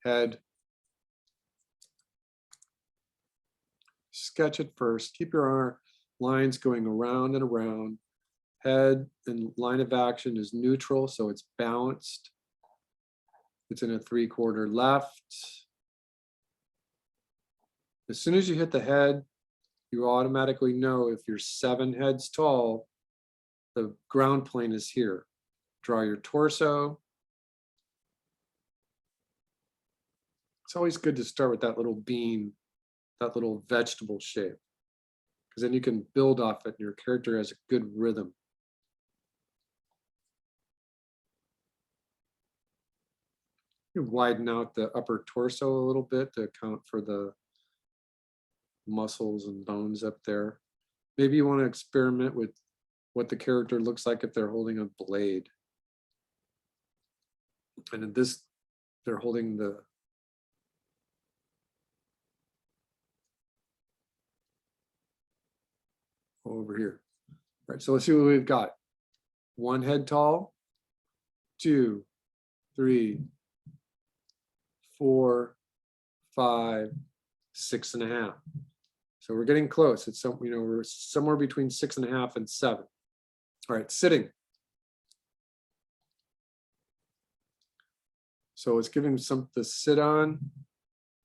Head. Sketch it first. Keep your lines going around and around. Head and line of action is neutral, so it's balanced. It's in a 3/4 left. As soon as you hit the head, you automatically know if you're 7 heads tall, the ground plane is here. Draw your torso. It's always good to start with that little bean, that little vegetable shape, because then you can build off it and your character has a good rhythm. You widen out the upper torso a little bit to account for the muscles and bones up there. Maybe you want to experiment with what the character looks like if they're holding a blade. And in this, they're holding the over here. All right, so let's see what we've got. 1 head tall, 2, 3, 4, 5, 6.5. So we're getting close. It's some, we're somewhere between 6.5 and 7. All right, sitting. So let's give him something to sit on.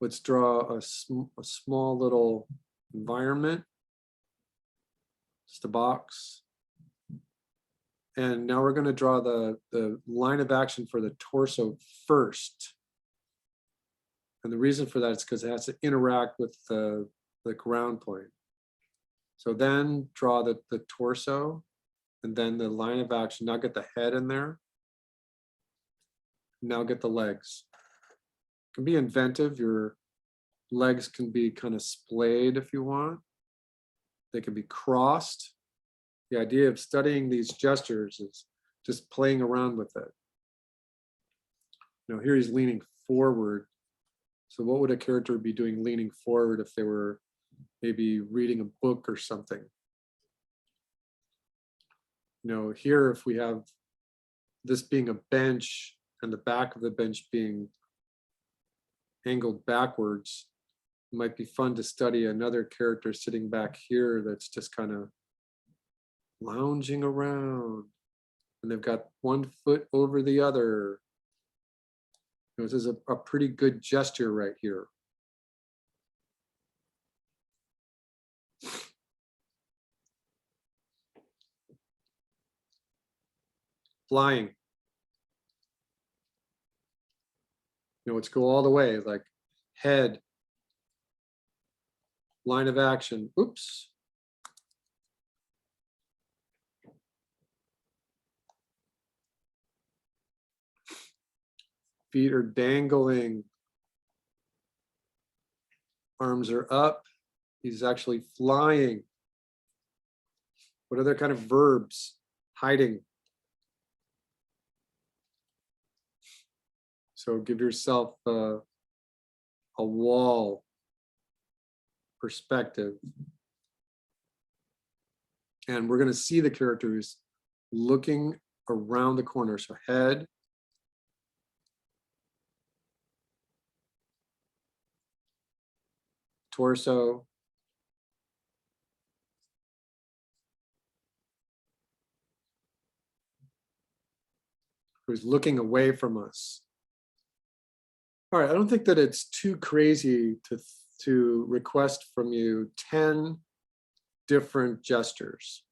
Let's draw a small little environment. Just a box. And now we're going to draw the line of action for the torso first. And the reason for that is because it has to interact with the ground plane. So then draw the torso and then the line of action. Now get the head in there. Now get the legs. It can be inventive. Your legs can be kind of splayed if you want. They can be crossed. The idea of studying these gestures is just playing around with it. Here he's leaning forward. So what would a character be doing leaning forward if they were maybe reading a book or something? Here if we have this being a bench and the back of the bench being angled backwards, it might be fun to study another character sitting back here that's just kind of lounging around and they've got 1 foot over the other. This is a pretty good gesture right here. Flying. Let's go all the way, like head, line of action. Oops. Feet are dangling. Arms are up. He's actually flying. What other kind of verbs? Hiding. So give yourself a wall perspective. And we're going to see the character who's looking around the corner. So head, torso. Who's looking away from us. All right, I don't think that it's too crazy to request from you 10 different gestures.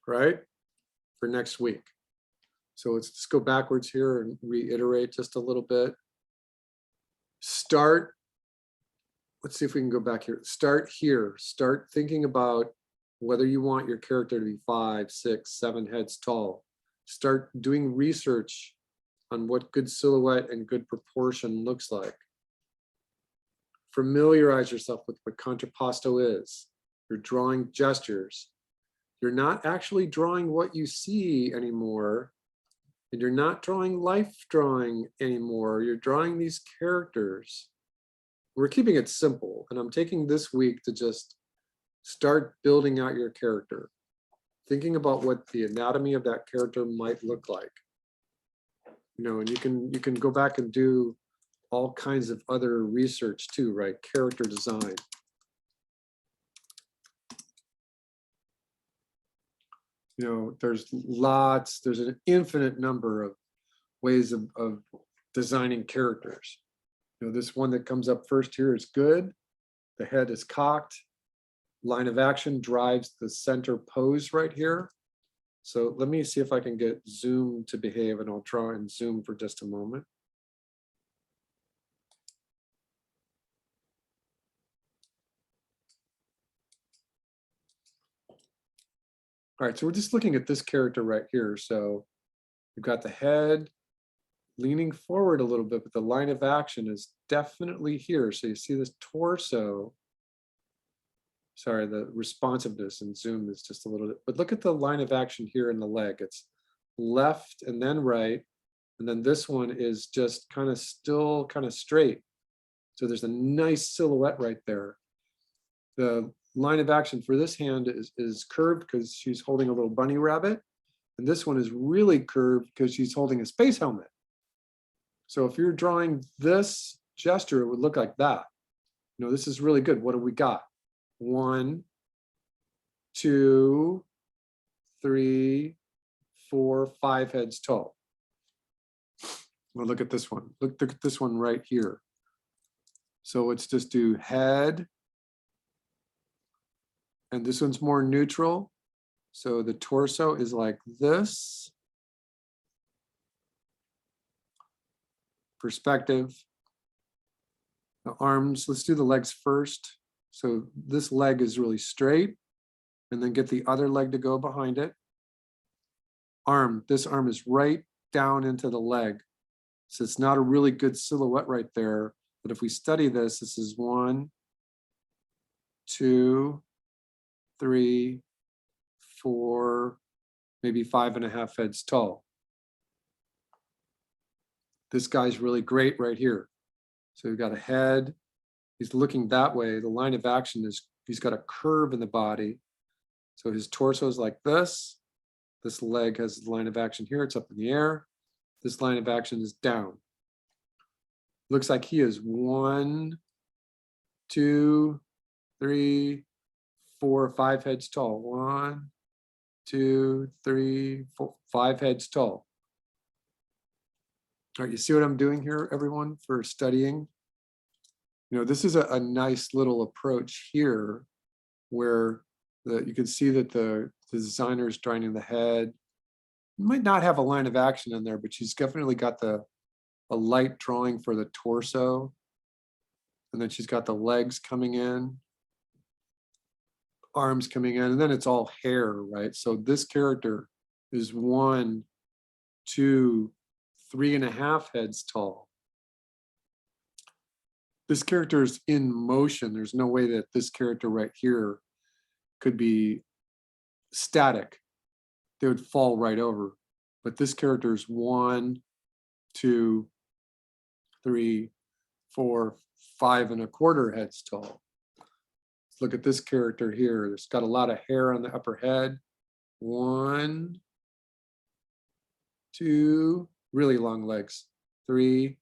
Right? For next week. So let's just go backwards here and reiterate just a little bit. Start, let's see if we can go back here. Start here. Start thinking about whether you want your character to be 5, 6, 7 heads tall. Start doing research on what good silhouette and good proportion looks like. Familiarize yourself with what contrapposto is. You're drawing gestures. You're not actually drawing what you see anymore. And you're not drawing life drawing anymore. You're drawing these characters. We're keeping it simple. And I'm taking this week to just start building out your character. Thinking about what the anatomy of that character might look like. You know, and you can go back and do all kinds of other research too, right? Character design. You know, there's an infinite number of ways of designing characters. You know, this one that comes up first here is good. The head is cocked. Line of action drives the center pose right here. So let me see if I can get zoom to behave, and I'll try and zoom for just a moment. All right, so we're just looking at this character right here. So we've got the head leaning forward a little bit, but the line of action is definitely here. So you see this torso. Sorry, the responsiveness and zoom is just a little bit, but look at the line of action here in the leg. It's left and then right. And then this one is just kind of still kind of straight. So there's a nice silhouette right there. The line of action for this hand is curved because she's holding a little bunny rabbit. And this one is really curved because she's holding a space helmet. So if you're drawing this gesture, it would look like that. You know, this is really good. What do we got? 1, 2, 3, 4, 5 heads tall. Well, look at this one. Look at this one right here. So let's just do head. And this one's more neutral. So the torso is like this. Perspective. The arms, let's do the legs first. So this leg is really straight, and then get the other leg to go behind it. Arm, this arm is right down into the leg. So it's not a really good silhouette right there. But if we study this, this is 1, 2, 3, 4, maybe 5.5 heads tall. This guy's really great right here. So we've got a head. He's looking that way. The line of action is he's got a curve in the body. So his torso is like this. This leg has the line of action here. It's up in the air. This line of action is down. Looks like he is 1, 2, 3, 4, 5 heads tall. 1, 2, 3, 4, 5 heads tall. All right, you see what I'm doing here, everyone, for studying? You know, this is a nice little approach here where you can see that the designer is drawing the head. You might not have a line of action in there, but she's definitely got a light drawing for the torso. And then she's got the legs coming in, arms coming in, and then it's all hair, right? So this character is 1, 2, 3.5 heads tall. This character is in motion. There's no way that this character right here could be static. They would fall right over. But this character is 1, 2, 3, 4, 5.25 heads tall. Let's look at this character here. It's got a lot of hair on the upper head. 1, 2, really long legs. 3,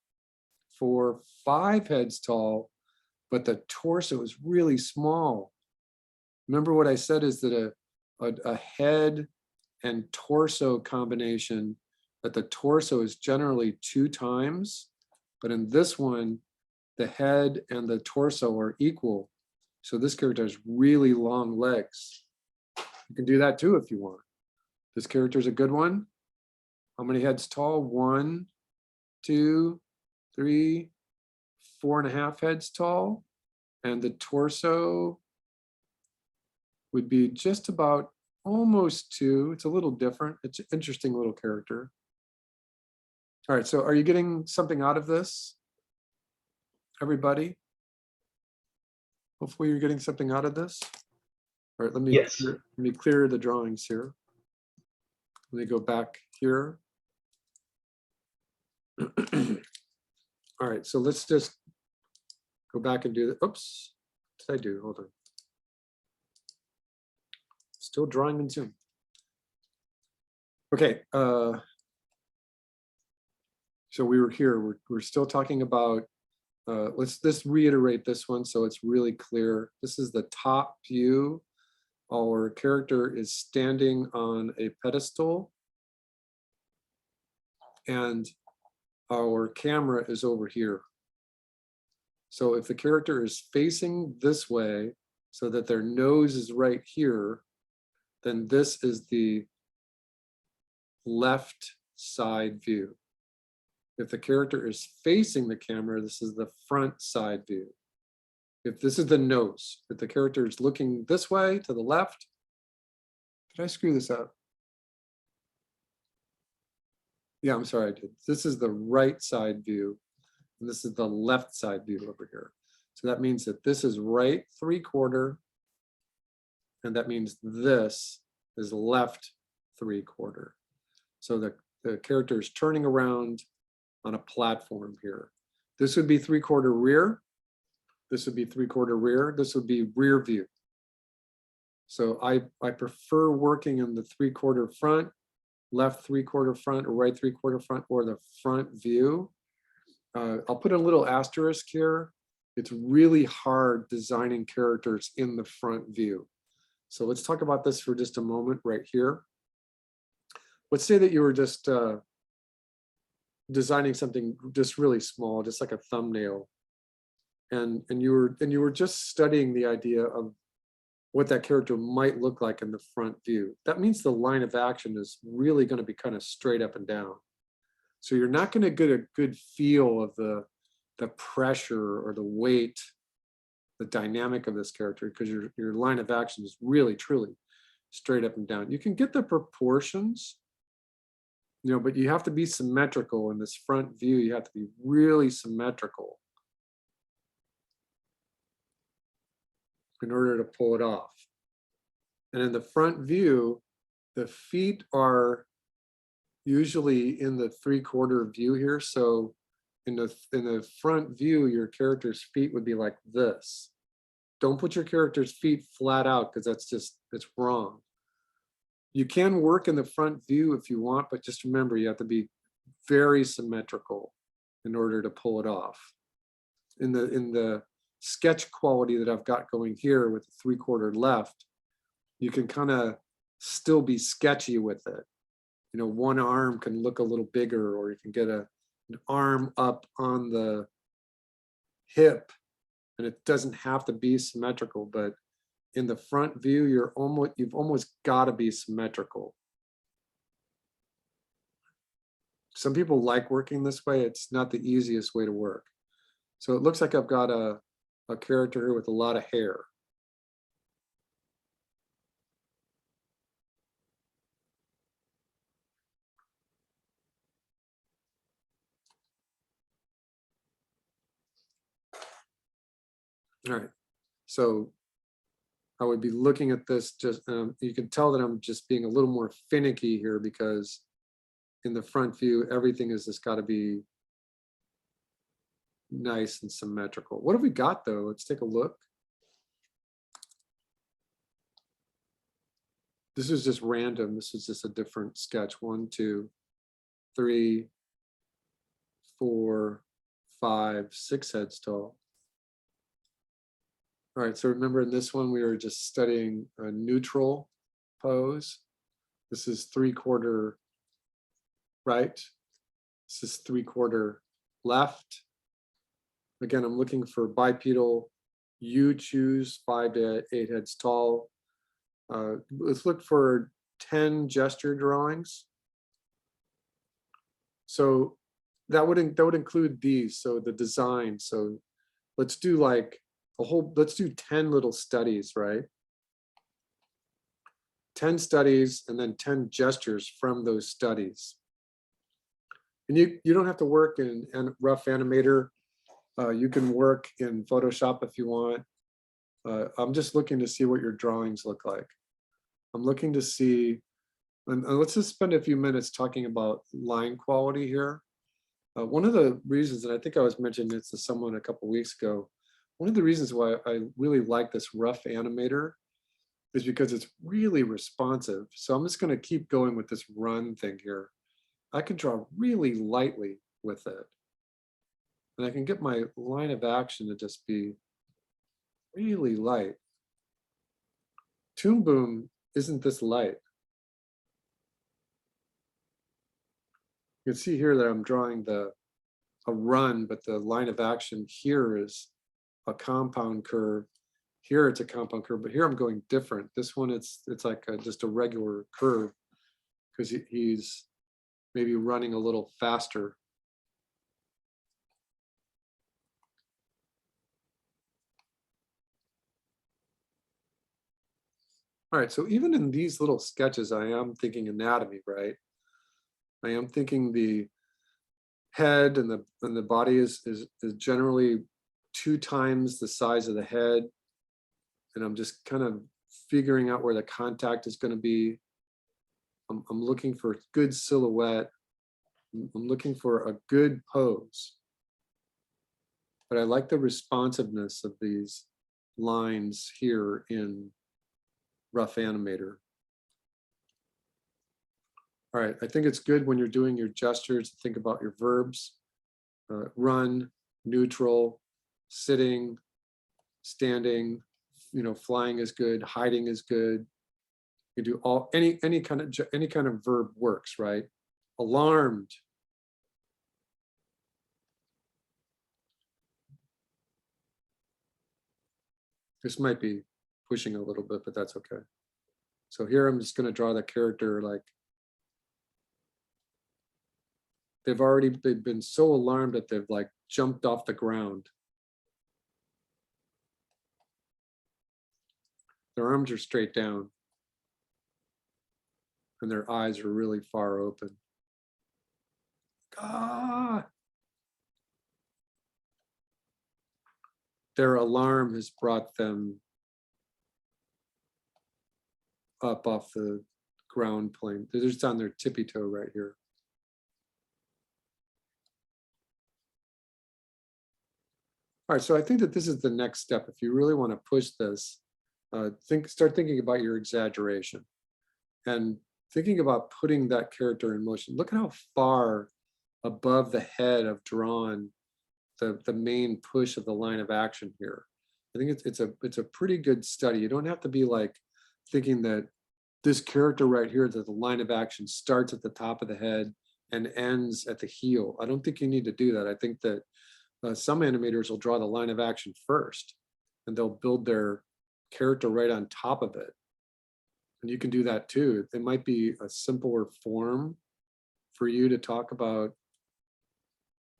4, 5 heads tall, but the torso is really small. Remember what I said is that a head and torso combination, that the torso is generally 2 times, but in this one, the head and the torso are equal. So this character has really long legs. You can do that too if you want. This character is a good one. How many heads tall? 1, 2, 3, 4.5 heads tall. And the torso would be just about almost 2. It's a little different. It's an interesting little character. All right, so are you getting something out of this, everybody? Hopefully you're getting something out of this. All right, Yes. let me clear the drawings here. Let me go back here. All right, so let's just go back and do the, oops, what did I do? Hold on. Still drawing in Zoom. Okay, so we were here, we're still talking about, let's reiterate this one so it's really clear. This is the top view. Our character is standing on a pedestal and our camera is over here. So if the character is facing this way so that their nose is right here, then this is the left side view. If the character is facing the camera, this is the front side view. If this is the nose, if the character is looking this way to the left, did I screw this up? Yeah, I'm sorry, I did. This is the right side view, and this is the left side view over here. So that means that this is right 3/4, and that means this is left 3/4. So the character is turning around on a platform here. This would be 3/4 rear. This would be 3/4 rear. This would be rear view. So I prefer working in the 3/4 front, left 3/4 front, or right 3/4 front, or the front view. I'll put a little asterisk here. It's really hard designing characters in the front view. So let's talk about this for just a moment right here. Let's say that you were just designing something just really small, just like a thumbnail. And you were just studying the idea of what that character might look like in the front view. That means the line of action is really going to be kind of straight up and down. So you're not going to get a good feel of the pressure or the weight, the dynamic of this character, because your line of action is really, truly straight up and down. You can get the proportions, but you have to be symmetrical in this front view. You have to be really symmetrical in order to pull it off. And in the front view, the feet are usually in the 3/4 view here. So in the front view, your character's feet would be like this. Don't put your character's feet flat out, because it's wrong. You can work in the front view if you want, but just remember, you have to be very symmetrical in order to pull it off. In the sketch quality that I've got going here with the 3/4 left, you can kind of still be sketchy with it. One arm can look a little bigger, or you can get an arm up on the hip, and it doesn't have to be symmetrical, but in the front view, you've almost got to be symmetrical. Some people like working this way. It's not the easiest way to work. So it looks like I've got a character here with a lot of hair. All right, so I would be looking at this, just you can tell that I'm just being a little more finicky here, because in the front view, everything is just got to be nice and symmetrical. What have we got though? Let's take a look. This is just random. This is just a different sketch. 1, 2, 3, 4, 5, 6 heads tall. All right, so remember in this one, we were just studying a neutral pose. This is 3/4 right. This is 3/4 left. Again, I'm looking for bipedal. You choose 5 to 8 heads tall. Let's look for 10 gesture drawings. So that would include these. So the design. So let's do like let's do 10 little studies, right? 10 studies and then 10 gestures from those studies. And you don't have to work in Rough Animator. You can work in Photoshop if you want. I'm just looking to see what your drawings look like. I'm looking to see, and let's just spend a few minutes talking about line quality here. One of the reasons, and I think I was mentioning this to someone a couple weeks ago, one of the reasons why I really like this Rough Animator is because it's really responsive. So I'm just going to keep going with this run thing here. I can draw really lightly with it. And I can get my line of action to just be really light. Toon Boom isn't this light. You can see here that I'm drawing a run, but the line of action here is a compound curve. Here it's a compound curve, but here I'm going different. This one, it's like just a regular curve because he's maybe running a little faster. All right, so even in these little sketches, I am thinking anatomy, right? I am thinking the head and the body is generally 2 times the size of the head. And I'm just kind of figuring out where the contact is going to be. I'm looking for good silhouette. I'm looking for a good pose. But I like the responsiveness of these lines here in Rough Animator. All right, I think it's good when you're doing your gestures to think about your verbs. Run, neutral, sitting, standing, flying is good, hiding is good. You do all any kind of verb works, right? Alarmed. This might be pushing a little bit, but that's okay. So here I'm just going to draw the character like they've been so alarmed that they've like jumped off the ground. Their arms are straight down and their eyes are really far open. Ah! Their alarm has brought them up off the ground plane. They're just on their tippy toe right here. All right, so I think that this is the next step. If you really want to push this, start thinking about your exaggeration and thinking about putting that character in motion. Look at how far above the head I've drawn the main push of the line of action here. I think it's a pretty good study. You don't have to be like thinking that this character right here, that the line of action starts at the top of the head and ends at the heel. I don't think you need to do that. I think that some animators will draw the line of action first and they'll build their character right on top of it. And you can do that too. It might be a simpler form for you to talk about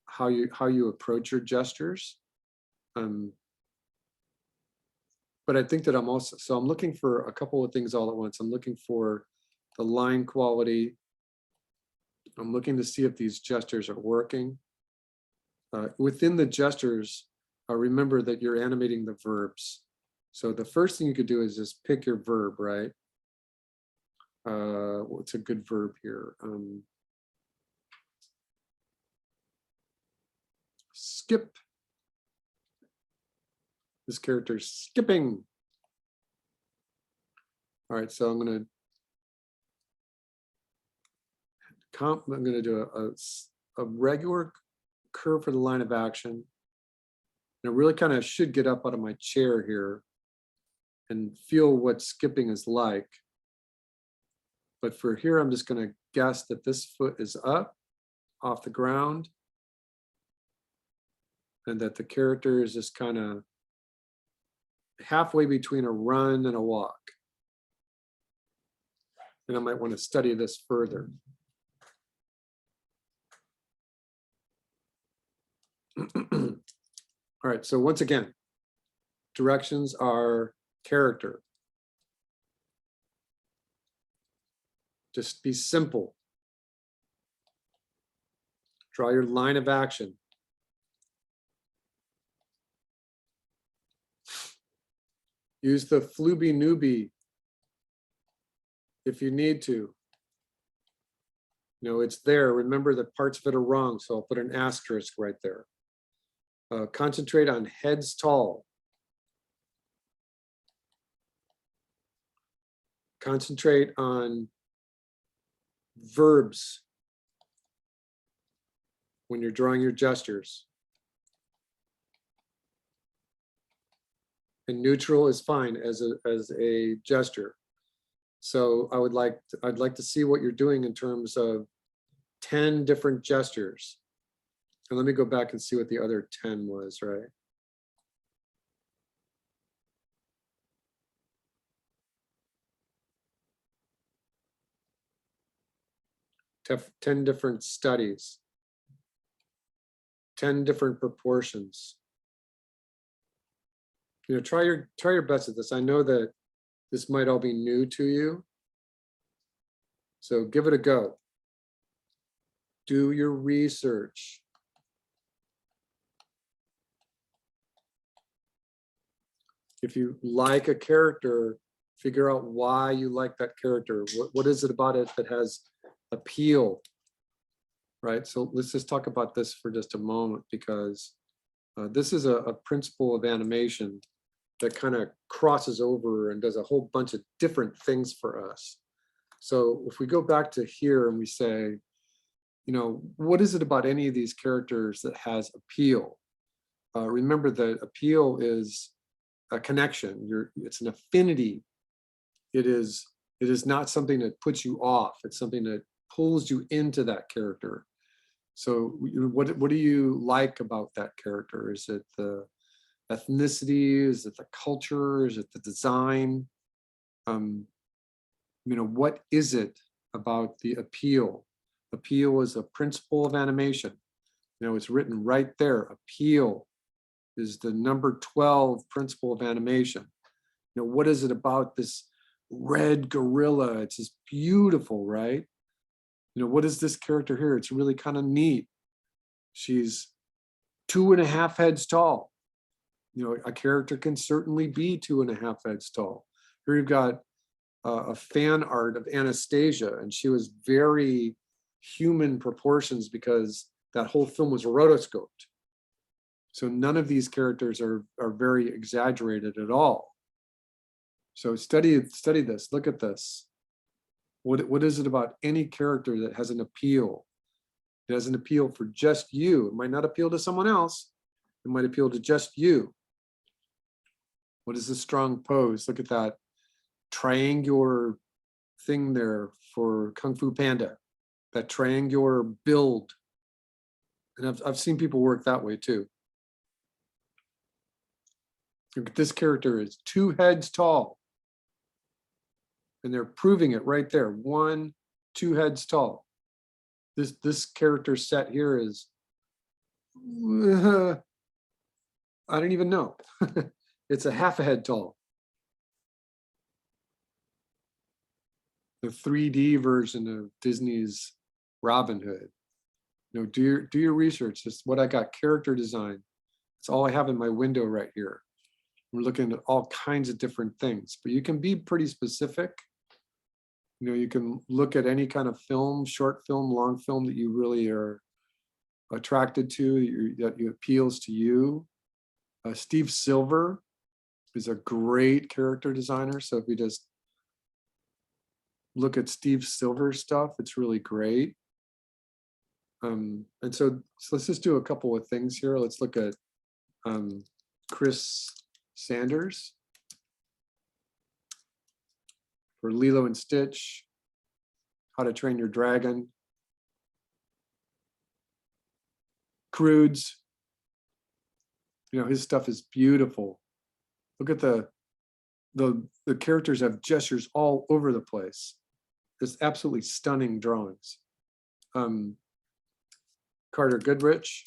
how you approach your gestures. But I think that I'm looking for a couple of things all at once. I'm looking for the line quality. I'm looking to see if these gestures are working. Within the gestures, remember that you're animating the verbs. So the first thing you could do is just pick your verb, right? What's a good verb here? Skip. This character's skipping. All right, so I'm going to do a regular curve for the line of action. And I really kind of should get up out of my chair here and feel what skipping is like. But for here, I'm just going to guess that this foot is up off the ground and that the character is just kind of halfway between a run and a walk. And I might want to study this further. All right, so once again, directions are character. Just be simple. Draw your line of action. Use the Fluby Newbie if you need to. You know, it's there. Remember that parts of it are wrong, so I'll put an asterisk right there. Concentrate on heads tall. Concentrate on verbs when you're drawing your gestures. And neutral is fine as a gesture. So I'd like to see what you're doing in terms of 10 different gestures. And let me go back and see what the other 10 was, right? To have 10 different studies, 10 different proportions. You know, try your best at this. I know that this might all be new to you. So give it a go. Do your research. If you like a character, figure out why you like that character. What is it about it that has appeal, right? So let's just talk about this for just a moment, because this is a principle of animation that kind of crosses over and does a whole bunch of different things for us. So if we go back to here and we say, you know, what is it about any of these characters that has appeal? Remember that appeal is a connection. It's an affinity. It is not something that puts you off. It's something that pulls you into that character. So what do you like about that character? Is it the ethnicity? Is it the culture? Is it the design? You know, what is it about the appeal? Appeal is a principle of animation. You know, it's written right there. Appeal is the number 12 principle of animation. You know, what is it about this red gorilla? It's just beautiful, right? You know, what is this character here? It's really kind of neat. She's 2.5 heads tall. You know, a character can certainly be 2.5 heads tall. Here you've got a fan art of Anastasia, and she was very human proportions because that whole film was rotoscoped. So none of these characters are very exaggerated at all. So study this, look at this. What is it about any character that has an appeal? It has an appeal for just you. It might not appeal to someone else. It might appeal to just you. What is the strong pose? Look at that triangular thing there for Kung Fu Panda, that triangular build. And I've seen people work that way too. This character is 2 heads tall. And they're proving it right there. 1, 2 heads tall. This character set here is, I don't even know. It's a 1/2 head tall. The 3D version of Disney's Robin Hood. You know, do your research. It's what I got. Character design. It's all I have in my window right here. We're looking at all kinds of different things, but you can be pretty specific. You know, you can look at any kind of film, short film, long film that you really are attracted to, that appeals to you. Steve Silver is a great character designer. So if we just look at Steve Silver's stuff, it's really great. And so let's just do a couple of things here. Let's look at Chris Sanders for Lilo and Stitch, How to Train Your Dragon, Croods. His stuff is beautiful. Look at the characters have gestures all over the place. It's absolutely stunning drawings. Carter Goodrich.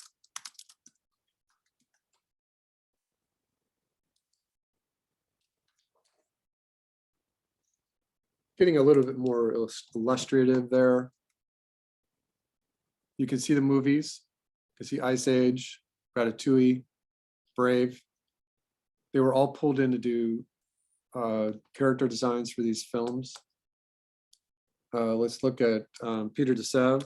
Getting a little bit more illustrative there. You can see the movies. You can see Ice Age, Ratatouille, Brave. They were all pulled in to do character designs for these films. Let's look at Peter DeSev.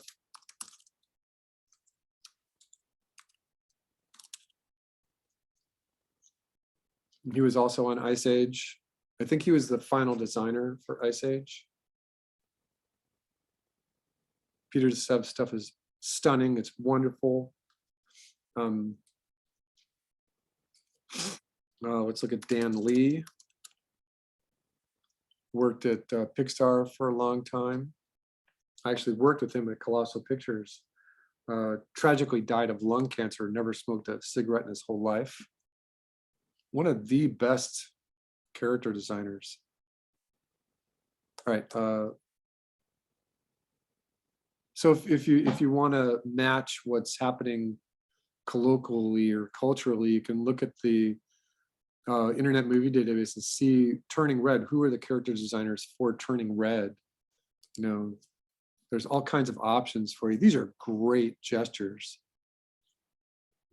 He was also on Ice Age. I think he was the final designer for Ice Age. Peter DeSev's stuff is stunning. It's wonderful. Let's look at Dan Lee. Worked at Pixar for a long time. I actually worked with him at Colossal Pictures. Tragically died of lung cancer, never smoked a cigarette in his whole life. One of the best character designers. All right. So if you want to match what's happening colloquially or culturally, you can look at the Internet Movie Database and see Turning Red. Who are the character designers for Turning Red? There's all kinds of options for you. These are great gestures.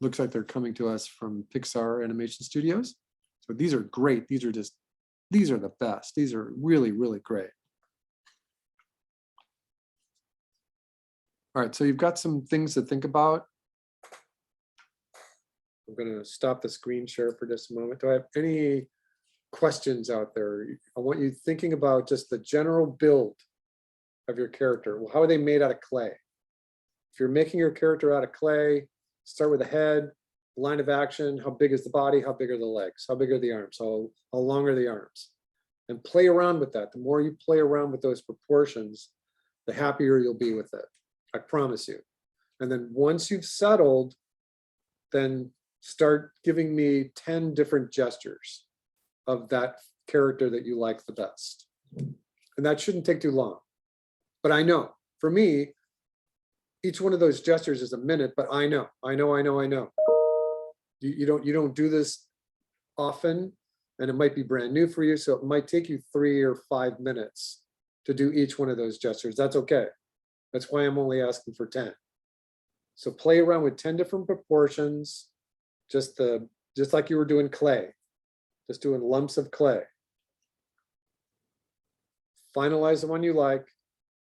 Looks like they're coming to us from Pixar Animation Studios. So these are great. These are the best. These are really, really great. All right, so you've got some things to think about. I'm going to stop the screen share for just a moment. Do I have any questions out there? I want you thinking about just the general build of your character. Well, how are they made out of clay? If you're making your character out of clay, start with the head, line of action, how big is the body, how big are the legs, how big are the arms, how long are the arms? And play around with that. The more you play around with those proportions, the happier you'll be with it. I promise you. And then once you've settled, then start giving me 10 different gestures of that character that you like the best. And that shouldn't take too long. But I know, for me, each one of those gestures is a minute, but I know. You don't do this often, and it might be brand new for you, so it might take you 3 or 5 minutes to do each one of those gestures. That's okay. That's why I'm only asking for 10. So play around with 10 different proportions, just like you were doing clay, just doing lumps of clay. Finalize the one you like,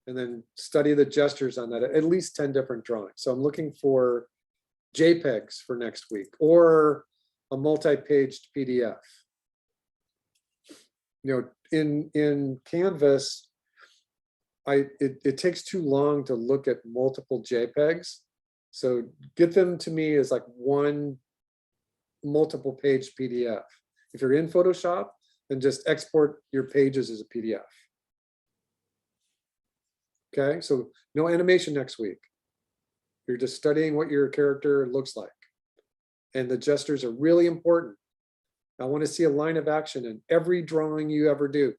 and then study the gestures on that, at least 10 different drawings. So I'm looking for JPEGs for next week, or a multi-paged PDF. In Canvas, it takes too long to look at multiple JPEGs. So get them to me as like one multiple page PDF. If you're in Photoshop, then just export your pages as a PDF. Okay, so no animation next week. You're just studying what your character looks like. And the gestures are really important. I want to see a line of action in every drawing you ever do.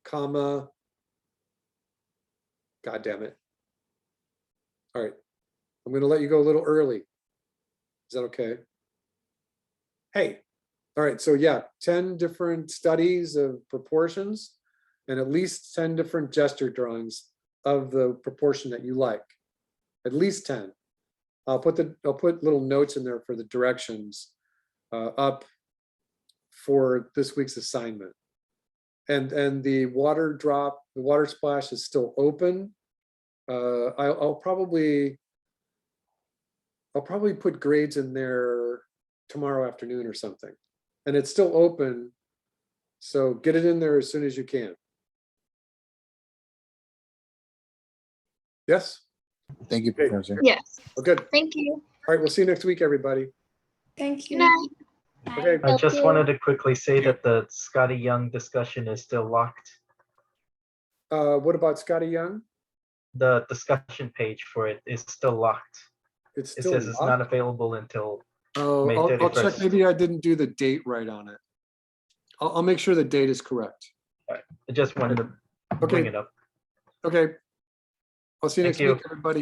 Comma. God damn it. All right. I'm going to let you go a little early. Is that okay? Hey. All right. So yeah, 10 different studies of proportions and at least 10 different gesture drawings of the proportion that you like. At least 10. I'll put little notes in there for the directions up for this week's assignment. And the water splash is still open. I'll probably put grades in there tomorrow afternoon or something. And it's still open, so get it in there as soon as you can. Yes? Thank you, Okay. Professor. Yes. Well, good. Thank you. All right, we'll see you next week, everybody. Thank Good you. night. Okay. I Thank just you. wanted to quickly say that the Scotty Young discussion is still locked. What about Scotty Young? The discussion page for it is still locked. It's It still says it's not locked? available until Oh, May I'll check. 31st. Maybe I didn't do the date right on it. I'll make sure the date is correct. I just wanted to bring Okay, it up. okay. I'll see you Thank next you. week, everybody.